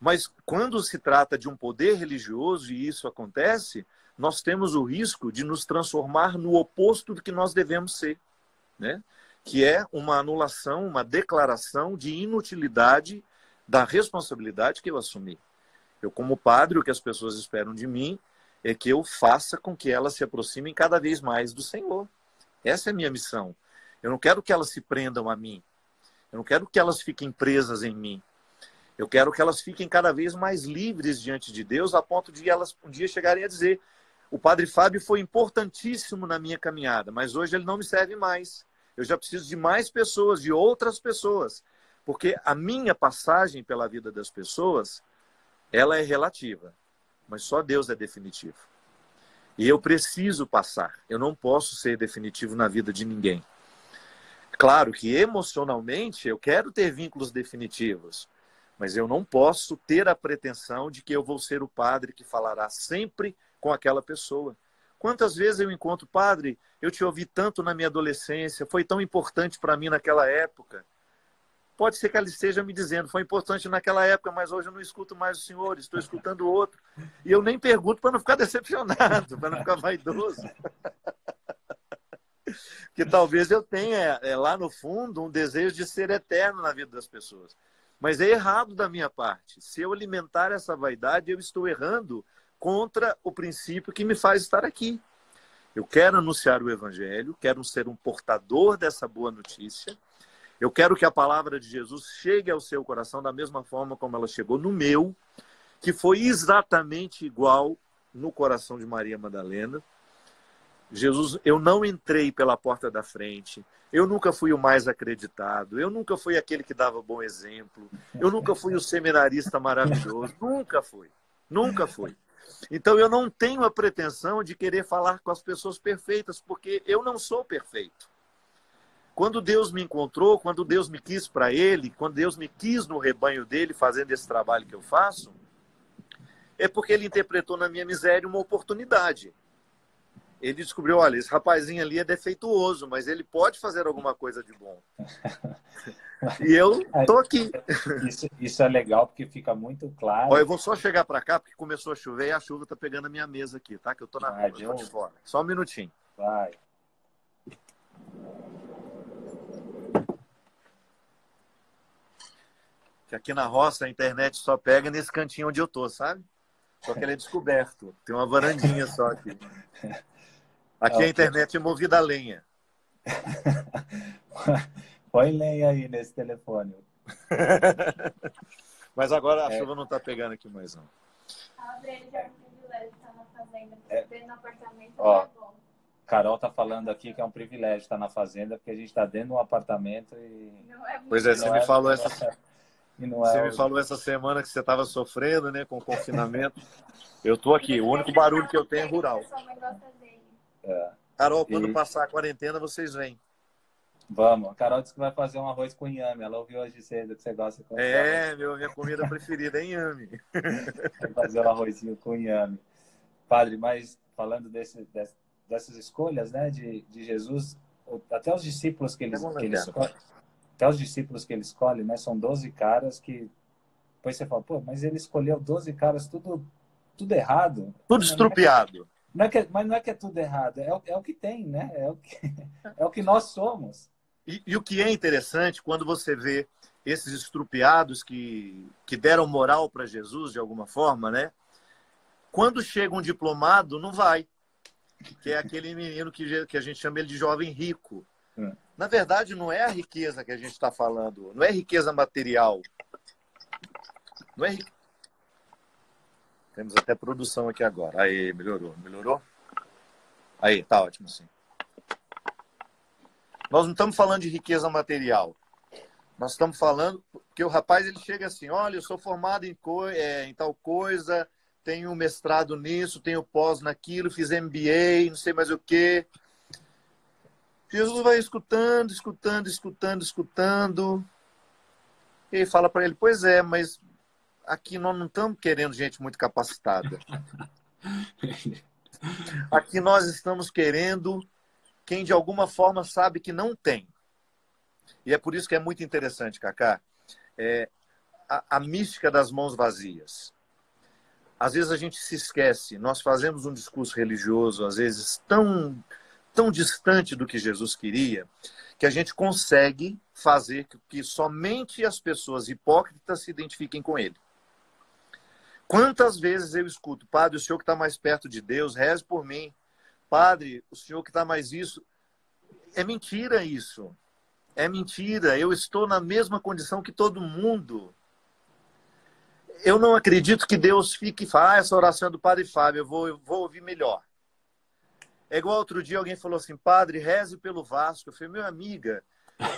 Mas quando se trata de um poder religioso e isso acontece, nós temos o risco de nos transformar no oposto do que nós devemos ser, né? Que é uma anulação, uma declaração de inutilidade da responsabilidade que eu assumi. Eu, como padre, o que as pessoas esperam de mim é que eu faça com que elas se aproximem cada vez mais do Senhor. Essa é a minha missão. Eu não quero que elas se prendam a mim. Eu não quero que elas fiquem presas em mim. Eu quero que elas fiquem cada vez mais livres diante de Deus, a ponto de elas um dia chegarem a dizer: o Padre Fábio foi importantíssimo na minha caminhada, mas hoje ele não me serve mais. Eu já preciso de mais pessoas, de outras pessoas. Porque a minha passagem pela vida das pessoas, ela é relativa. Mas só Deus é definitivo. E eu preciso passar. Eu não posso ser definitivo na vida de ninguém. Claro que emocionalmente eu quero ter vínculos definitivos. Mas eu não posso ter a pretensão de que eu vou ser o padre que falará sempre com aquela pessoa. Quantas vezes eu encontro, padre, eu te ouvi tanto na minha adolescência, foi tão importante para mim naquela época. Pode ser que ela esteja me dizendo, foi importante naquela época, mas hoje eu não escuto mais o senhor, estou escutando outro. E eu nem pergunto para não ficar decepcionado, para não ficar vaidoso. Porque talvez eu tenha lá no fundo um desejo de ser eterno na vida das pessoas. Mas é errado da minha parte. Se eu alimentar essa vaidade, eu estou errando contra o princípio que me faz estar aqui. Eu quero anunciar o evangelho, quero ser um portador dessa boa notícia. Eu quero que a palavra de Jesus chegue ao seu coração da mesma forma como ela chegou no meu, que foi exatamente igual no coração de Maria Madalena. Jesus, eu não entrei pela porta da frente, eu nunca fui o mais acreditado, eu nunca fui aquele que dava bom exemplo, eu nunca fui o seminarista maravilhoso, nunca fui, nunca fui. Então eu não tenho a pretensão de querer falar com as pessoas perfeitas, porque eu não sou perfeito. Quando Deus me encontrou, quando Deus me quis para Ele, quando Deus me quis no rebanho dele, fazendo esse trabalho que eu faço, é porque Ele interpretou na minha miséria uma oportunidade. Ele descobriu, olha, esse rapazinho ali é defeituoso, mas ele pode fazer alguma coisa de bom. E eu tô aqui. Isso é legal, porque fica muito claro. Ó, eu vou só chegar para cá, porque começou a chover e a chuva tá pegando a minha mesa aqui, tá? Que eu tô na rua, eu tô de fora. Só um minutinho. Vai. Que aqui na roça a internet só pega nesse cantinho onde eu tô, sabe? Só que ele é descoberto. Tem uma varandinha só aqui. Aqui a internet é movida a lenha. Põe lenha aí nesse telefone. Mas agora a chuva não está pegando aqui mais, não. Ele já é um privilégio estar na fazenda, porque dentro do apartamento Ó, é bom. Carol tá falando aqui que é um privilégio estar na fazenda, porque a gente está dentro de um apartamento e... Não é muito Pois é, você me falou Você me falou essa semana que você estava sofrendo, né, com o confinamento. Eu tô aqui, o único barulho que eu tenho é rural. Sua mãe gosta dele. Carol, quando passar a quarentena, vocês vêm. Vamos. A Carol disse que vai fazer um arroz com inhame. Ela ouviu hoje cedo que você gosta de comer. Minha comida preferida é inhame. Vai fazer um arrozinho com inhame. Padre, mas falando dessas escolhas, né, de Jesus, até os discípulos que ele escolhe, até os discípulos que ele escolhe, né, são 12 caras que... Depois você fala, pô, mas ele escolheu 12 caras tudo errado. Tudo estrupiado. Mas não é que é tudo errado, é o que tem, né? É o que nós somos. E o que é interessante, quando você vê esses estrupiados que deram moral para Jesus, de alguma forma, né? Quando chega um diplomado, não vai. Que é aquele menino que a gente chama ele de jovem rico. Na verdade, não é a riqueza que a gente está falando. Não é riqueza material. Não é riqueza. Temos até produção aqui agora. Aí, melhorou. Melhorou? Aí, tá ótimo, sim. Nós não estamos falando de riqueza material. Nós estamos falando... Porque o rapaz, ele chega assim, olha, eu sou formado em tal coisa, tenho mestrado nisso, tenho pós naquilo, fiz MBA, não sei mais o quê. Jesus vai escutando. E fala para ele, pois é, mas... Aqui nós não estamos querendo gente muito capacitada. Aqui nós estamos querendo quem de alguma forma sabe que não tem. E é por isso que é muito interessante, Cacá, a mística das mãos vazias. Às vezes a gente se esquece, nós fazemos um discurso religioso, às vezes tão distante do que Jesus queria, que a gente consegue fazer que somente as pessoas hipócritas se identifiquem com ele. Quantas vezes eu escuto, padre, o senhor que está mais perto de Deus, reze por mim. Padre, o senhor que está mais isso. É mentira isso. É mentira. Eu estou na mesma condição que todo mundo. Eu não acredito que Deus fique e fale, essa oração é do padre Fábio, eu vou ouvir melhor. É igual outro dia alguém falou assim, padre, reze pelo Vasco. Eu falei, meu amiga,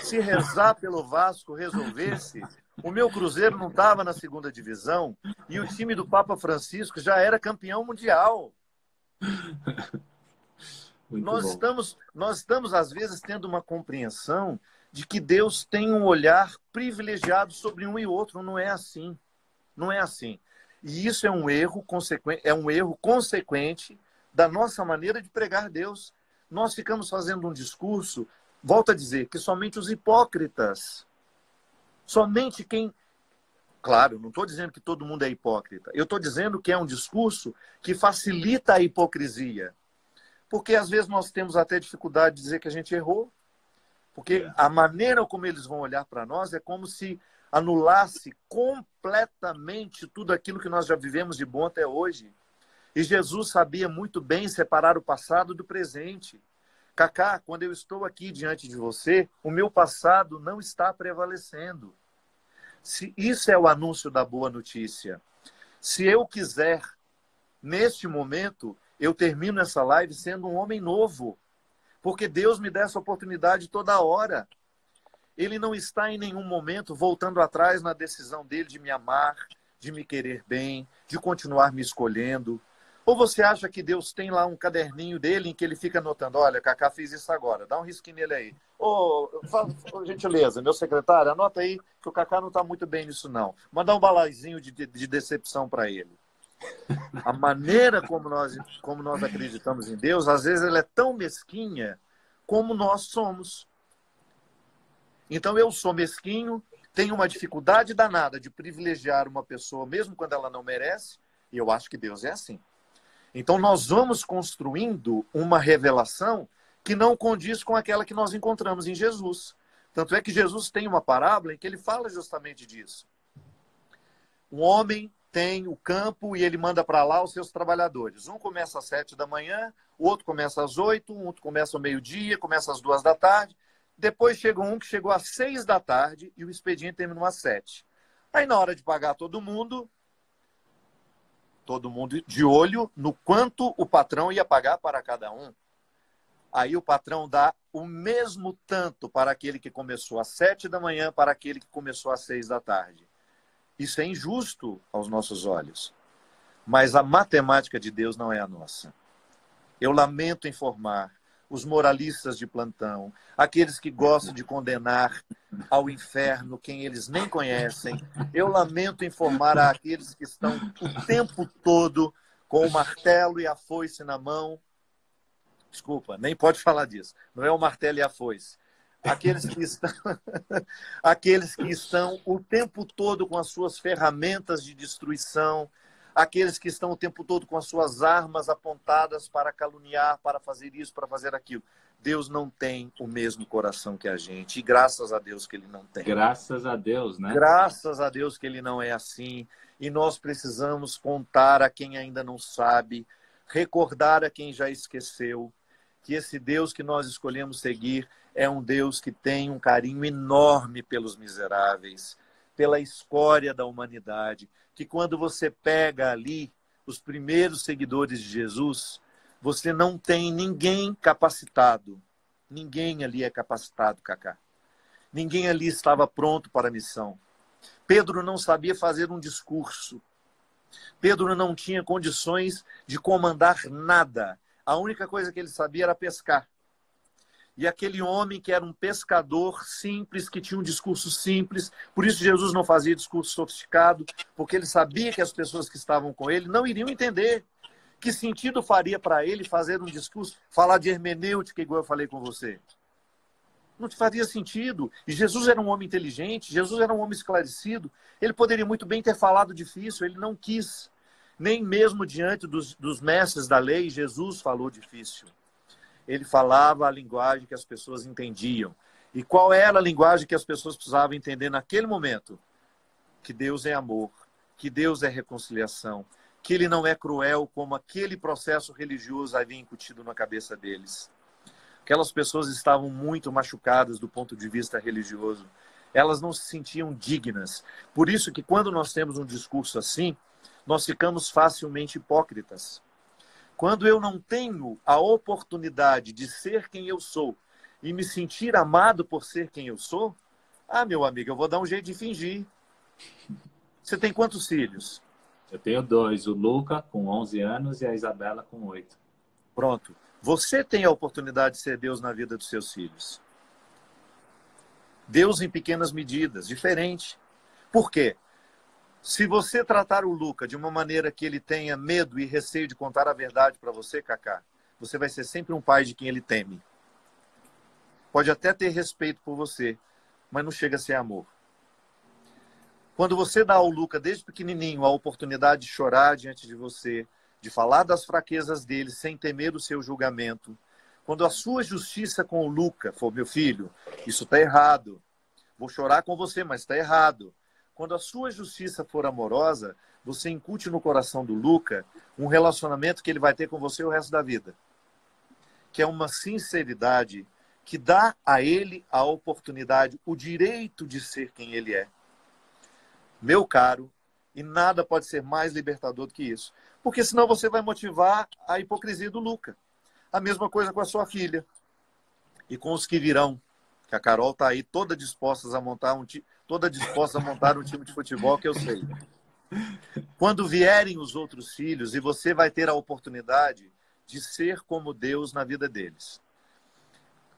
se rezar pelo Vasco resolvesse... O meu Cruzeiro não estava na segunda divisão e o time do Papa Francisco já era campeão mundial. Nós estamos, às vezes, tendo uma compreensão de que Deus tem um olhar privilegiado sobre um e outro. Não é assim. Não é assim. E isso é um erro consequente da nossa maneira de pregar Deus. Nós ficamos fazendo um discurso, volto a dizer, que somente os hipócritas... Somente quem... Claro, não estou dizendo que todo mundo é hipócrita. Eu estou dizendo que é um discurso que facilita a hipocrisia. Porque às vezes nós temos até dificuldade de dizer que a gente errou. Porque a maneira como eles vão olhar para nós é como se anulasse completamente tudo aquilo que nós já vivemos de bom até hoje. E Jesus sabia muito bem separar o passado do presente. Cacá, quando eu estou aqui diante de você, o meu passado não está prevalecendo. Se isso é o anúncio da boa notícia. Se eu quiser, neste momento, eu termino essa live sendo um homem novo. Porque Deus me dá essa oportunidade toda hora. Ele não está em nenhum momento voltando atrás na decisão dele de me amar, de me querer bem, de continuar me escolhendo. Ou você acha que Deus tem lá um caderninho dele em que ele fica anotando, olha, Cacá fez isso agora, dá um risquinho nele aí. Ô, gentileza, meu secretário, anota aí que o Cacá não está muito bem nisso não. Mandar um balazinho de decepção para ele. A maneira como nós acreditamos em Deus, às vezes ela é tão mesquinha como nós somos. Então eu sou mesquinho, tenho uma dificuldade danada de privilegiar uma pessoa, mesmo quando ela não merece, e eu acho que Deus é assim. Então nós vamos construindo uma revelação que não condiz com aquela que nós encontramos em Jesus. Tanto é que Jesus tem uma parábola em que ele fala justamente disso. Um homem tem o campo e ele manda para lá os seus trabalhadores. Um começa às 7 da manhã, o outro começa às 8, um outro começa ao meio-dia, começa às 2 da tarde. Depois chegou um que chegou às 6 da tarde e o expediente terminou às 7. Aí na hora de pagar todo mundo de olho no quanto o patrão ia pagar para cada um. Aí o patrão dá o mesmo tanto para aquele que começou às 7 da manhã, para aquele que começou às 6 da tarde. Isso é injusto aos nossos olhos. Mas a matemática de Deus não é a nossa. Eu lamento informar os moralistas de plantão, aqueles que gostam de condenar ao inferno quem eles nem conhecem. Eu lamento informar àqueles que estão o tempo todo com o martelo e a foice na mão. Desculpa, nem pode falar disso. Não é o martelo e a foice. Aqueles que estão o tempo todo com as suas ferramentas de destruição, aqueles que estão o tempo todo com as suas armas apontadas para caluniar, para fazer isso, para fazer aquilo. Deus não tem o mesmo coração que a gente. E graças a Deus que ele não tem. Graças a Deus, né? Graças a Deus que ele não é assim. E nós precisamos contar a quem ainda não sabe, recordar a quem já esqueceu, que esse Deus que nós escolhemos seguir é um Deus que tem um carinho enorme pelos miseráveis, pela escória da humanidade, que quando você pega ali os primeiros seguidores de Jesus, você não tem ninguém capacitado. Ninguém ali é capacitado, Cacá. Ninguém ali estava pronto para a missão. Pedro não sabia fazer um discurso. Pedro não tinha condições de comandar nada. A única coisa que ele sabia era pescar. E aquele homem que era um pescador simples, que tinha um discurso simples, por isso Jesus não fazia discurso sofisticado, porque ele sabia que as pessoas que estavam com ele não iriam entender. Que sentido faria para ele fazer um discurso, falar de hermenêutica, igual eu falei com você? Não faria sentido. E Jesus era um homem inteligente, Jesus era um homem esclarecido. Ele poderia muito bem ter falado difícil, ele não quis. Nem mesmo diante dos mestres da lei, Jesus falou difícil. Ele falava a linguagem que as pessoas entendiam. E qual era a linguagem que as pessoas precisavam entender naquele momento? Que Deus é amor, que Deus é reconciliação, que ele não é cruel como aquele processo religioso havia incutido na cabeça deles. Aquelas pessoas estavam muito machucadas do ponto de vista religioso. Elas não se sentiam dignas. Por isso que quando nós temos um discurso assim, nós ficamos facilmente hipócritas. Quando eu não tenho a oportunidade de ser quem eu sou e me sentir amado por ser quem eu sou, meu amigo, eu vou dar um jeito de fingir. Você tem quantos filhos? Eu tenho 2, o Luca com 11 anos e a Isabela com 8. Pronto. Você tem a oportunidade de ser Deus na vida dos seus filhos. Deus em pequenas medidas, diferente. Por quê? Se você tratar o Luca de uma maneira que ele tenha medo e receio de contar a verdade para você, Cacá, você vai ser sempre um pai de quem ele teme. Pode até ter respeito por você, mas não chega a ser amor. Quando você dá ao Luca, desde pequenininho, a oportunidade de chorar diante de você, de falar das fraquezas dele sem temer o seu julgamento, quando a sua justiça com o Luca for, meu filho, isso está errado, vou chorar com você, mas está errado. quando a sua justiça for amorosa, você incute no coração do Luca um relacionamento que ele vai ter com você o resto da vida. Que é uma sinceridade que dá a ele a oportunidade, o direito de ser quem ele é. Meu caro, e nada pode ser mais libertador do que isso. Porque senão você vai motivar a hipocrisia do Luca. A mesma coisa com a sua filha. E com os que virão. Que a Carol está aí toda disposta a montar um time de futebol, que eu sei. Quando vierem os outros filhos, e você vai ter a oportunidade de ser como Deus na vida deles.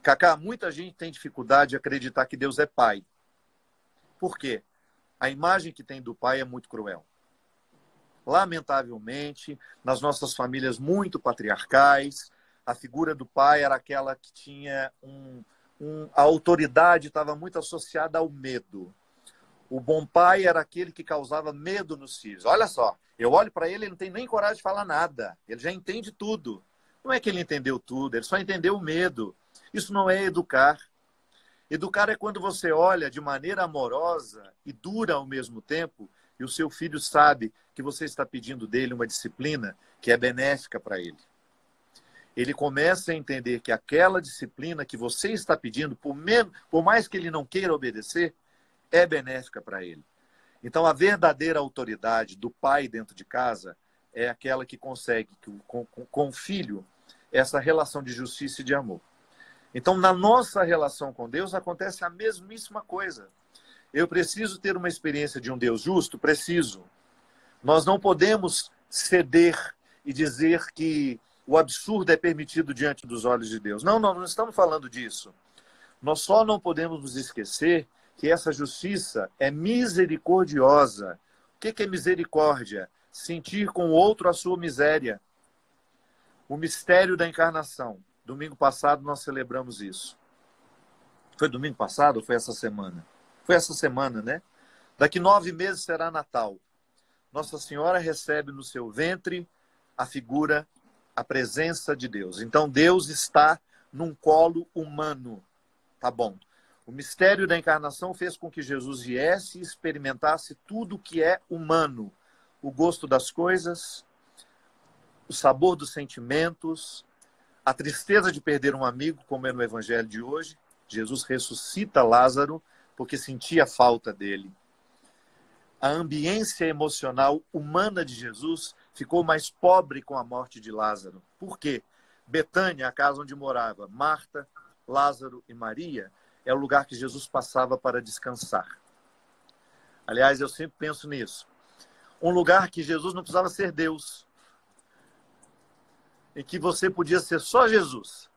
Cacá, muita gente tem dificuldade de acreditar que Deus é pai. Por quê? A imagem que tem do pai é muito cruel. Lamentavelmente, nas nossas famílias muito patriarcais, a figura do pai era aquela que tinha a autoridade estava muito associada ao medo. O bom pai era aquele que causava medo nos filhos. Olha só, eu olho para ele, ele não tem nem coragem de falar nada. Ele já entende tudo. Não é que ele entendeu tudo, ele só entendeu o medo. Isso não é educar. Educar é quando você olha de maneira amorosa e dura ao mesmo tempo e o seu filho sabe que você está pedindo dele uma disciplina que é benéfica para ele. Ele começa a entender que aquela disciplina que você está pedindo, por mais que ele não queira obedecer, é benéfica para ele. Então, a verdadeira autoridade do pai dentro de casa é aquela que consegue, com o filho, essa relação de justiça e de amor. Então, na nossa relação com Deus, acontece a mesmíssima coisa. Eu preciso ter uma experiência de um Deus justo? Preciso. Nós não podemos ceder e dizer que o absurdo é permitido diante dos olhos de Deus. Não, não estamos falando disso. Nós só não podemos nos esquecer que essa justiça é misericordiosa. O que é misericórdia? Sentir com o outro a sua miséria. O mistério da encarnação. Domingo passado nós celebramos isso. Foi domingo passado ou foi essa semana? Foi essa semana, né? Daqui 9 meses será Natal. Nossa Senhora recebe no seu ventre a figura, a presença de Deus. Então Deus está num colo humano. Tá bom. O mistério da encarnação fez com que Jesus viesse e experimentasse tudo que é humano. O gosto das coisas, o sabor dos sentimentos, a tristeza de perder um amigo, como é no Evangelho de hoje. Jesus ressuscita Lázaro porque sentia falta dele. A ambiência emocional humana de Jesus ficou mais pobre com a morte de Lázaro. Por quê? Betânia, a casa onde morava Marta, Lázaro e Maria, é o lugar que Jesus passava para descansar. Aliás, eu sempre penso nisso. Um lugar que Jesus não precisava ser Deus. Em que você podia ser só Jesus.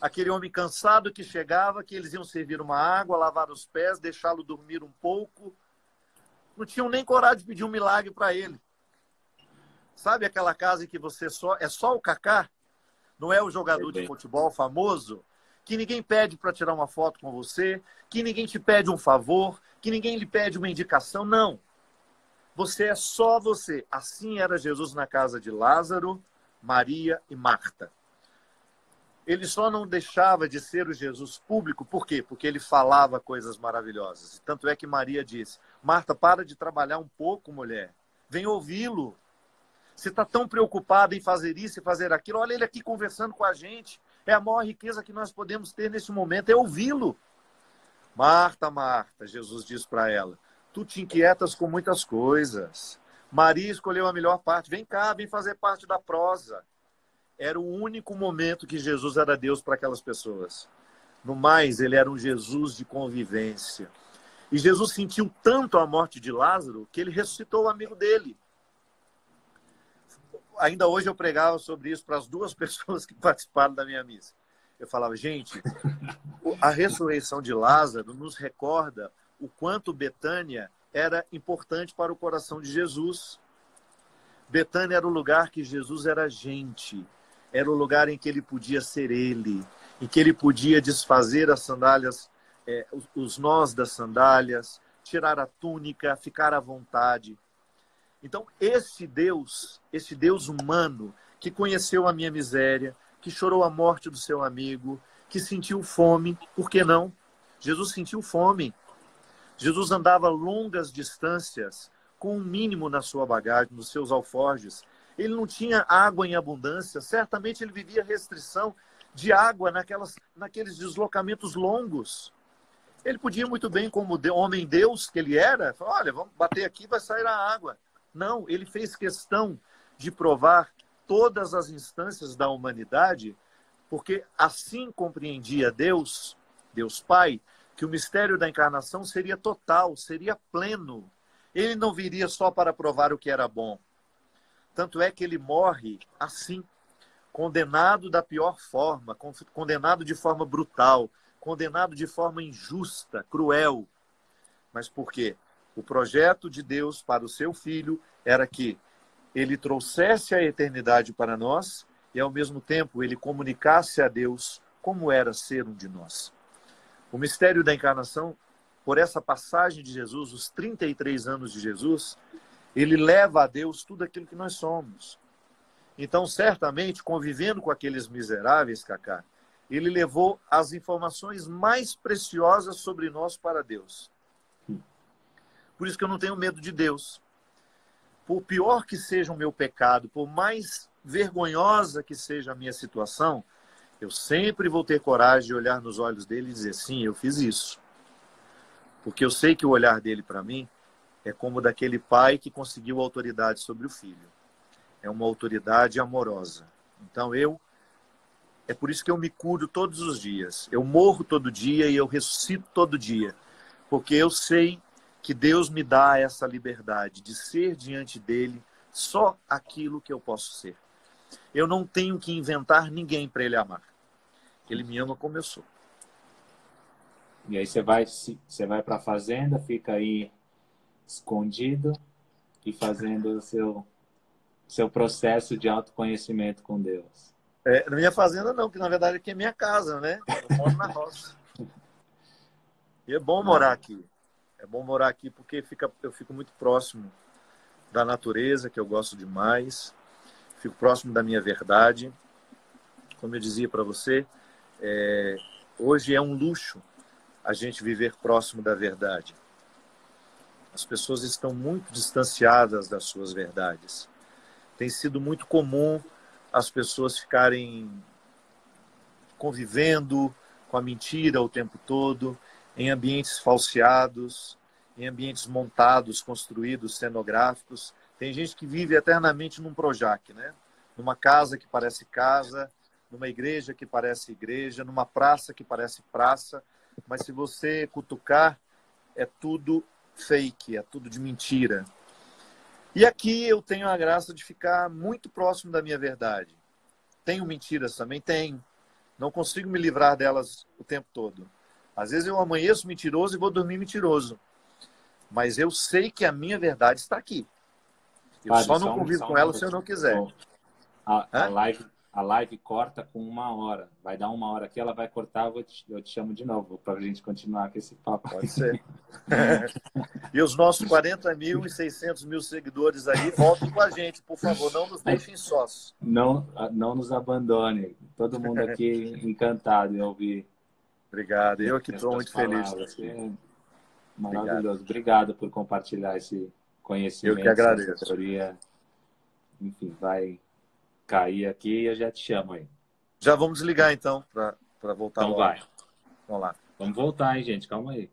Aquele homem cansado que chegava, que eles iam servir uma água, lavar os pés, deixá-lo dormir um pouco. Não tinham nem coragem de pedir um milagre para ele. Sabe aquela casa em que você é só o Kaká? Não é o jogador de futebol famoso? Que ninguém pede para tirar uma foto com você, que ninguém te pede um favor, que ninguém lhe pede uma indicação. Não. Você é só você. Assim era Jesus na casa de Lázaro, Maria e Marta. Ele só não deixava de ser o Jesus público. Por quê? Porque ele falava coisas maravilhosas. Tanto é que Maria disse, Marta, para de trabalhar um pouco, mulher. Vem ouvi-lo. Você está tão preocupada em fazer isso e fazer aquilo. Olha ele aqui conversando com a gente. É a maior riqueza que nós podemos ter nesse momento, é ouvi-lo. Marta, Marta, Jesus diz para ela, tu te inquietas com muitas coisas. Maria escolheu a melhor parte. Vem cá, vem fazer parte da prosa. Era o único momento que Jesus era Deus para aquelas pessoas. No mais, ele era um Jesus de convivência. E Jesus sentiu tanto a morte de Lázaro que ele ressuscitou o amigo dele. Ainda hoje eu pregava sobre isso para as 2 pessoas que participaram da minha missa. Eu falava, gente, a ressurreição de Lázaro nos recorda o quanto Betânia era importante para o coração de Jesus. Betânia era o lugar que Jesus era gente. Era o lugar em que ele podia ser ele. Em que ele podia desfazer as sandálias, os nós das sandálias, tirar a túnica, ficar à vontade. Então, esse Deus humano, que conheceu a minha miséria, que chorou a morte do seu amigo, que sentiu fome, por que não? Jesus sentiu fome. Jesus andava longas distâncias com um mínimo na sua bagagem, nos seus alforjes. Ele não tinha água em abundância. Certamente ele vivia restrição de água naqueles deslocamentos longos. Ele podia muito bem, como homem-deus que ele era, falar, olha, vamos bater aqui, vai sair a água. Não, ele fez questão de provar todas as instâncias da humanidade, porque assim compreendia Deus, Deus Pai, que o mistério da encarnação seria total, seria pleno. Ele não viria só para provar o que era bom. Tanto é que ele morre assim, condenado da pior forma, condenado de forma brutal, condenado de forma injusta, cruel. Mas por quê? O projeto de Deus para o seu Filho era que ele trouxesse a eternidade para nós e, ao mesmo tempo, ele comunicasse a Deus como era ser um de nós. O mistério da encarnação, por essa passagem de Jesus, os 33 anos de Jesus, ele leva a Deus tudo aquilo que nós somos. Então, certamente, convivendo com aqueles miseráveis, Cacá, ele levou as informações mais preciosas sobre nós para Deus. Por isso que eu não tenho medo de Deus. Por pior que seja o meu pecado, por mais vergonhosa que seja a minha situação, eu sempre vou ter coragem de olhar nos olhos dele e dizer, sim, eu fiz isso. Porque eu sei que o olhar dele para mim é como daquele pai que conseguiu autoridade sobre o filho. É uma autoridade amorosa. Então é por isso que eu me curo todos os dias. Eu morro todo dia e eu ressuscito todo dia. Porque eu sei que Deus me dá essa liberdade de ser diante dele só aquilo que eu posso ser. Eu não tenho que inventar ninguém para ele amar. Ele me ama como eu sou. E aí você vai para a fazenda, fica aí escondido e fazendo o seu processo de autoconhecimento com Deus. Na minha fazenda não, que na verdade aqui é minha casa, né? Eu moro na roça. E é bom morar aqui. É bom morar aqui porque eu fico muito próximo da natureza, que eu gosto demais. Fico próximo da minha verdade. Como eu dizia para você, hoje é um luxo a gente viver próximo da verdade. As pessoas estão muito distanciadas das suas verdades. Tem sido muito comum as pessoas ficarem convivendo com a mentira o tempo todo, em ambientes falseados, em ambientes montados, construídos, cenográficos. Tem gente que vive eternamente num Projac, né? Numa casa que parece casa, numa igreja que parece igreja, numa praça que parece praça, mas se você cutucar, é tudo fake, é tudo de mentira. E aqui eu tenho a graça de ficar muito próximo da minha verdade. Tenho mentiras também? Tenho. Não consigo me livrar delas o tempo todo. Às vezes eu amanheço mentiroso e vou dormir mentiroso. Mas eu sei que a minha verdade está aqui. Eu só não convivo com ela se eu não quiser. A live corta com 1 hora. Vai dar 1 hora aqui, ela vai cortar, eu te chamo de novo para a gente continuar com esse papo. Pode ser. E os nossos 40.600.000 seguidores aí, voltem com a gente, por favor, não nos deixem sós. Não nos abandone. Todo mundo aqui encantado em ouvir. Obrigado. Eu que estou muito feliz. Maravilhoso. Obrigado por compartilhar esse conhecimento. Eu que agradeço. Essa teoria. Enfim, vai cair aqui e eu já te chamo aí. Já vamos desligar então, para voltar então logo. Vai. Vamos lá. Vamos voltar, hein, gente? Calma aí.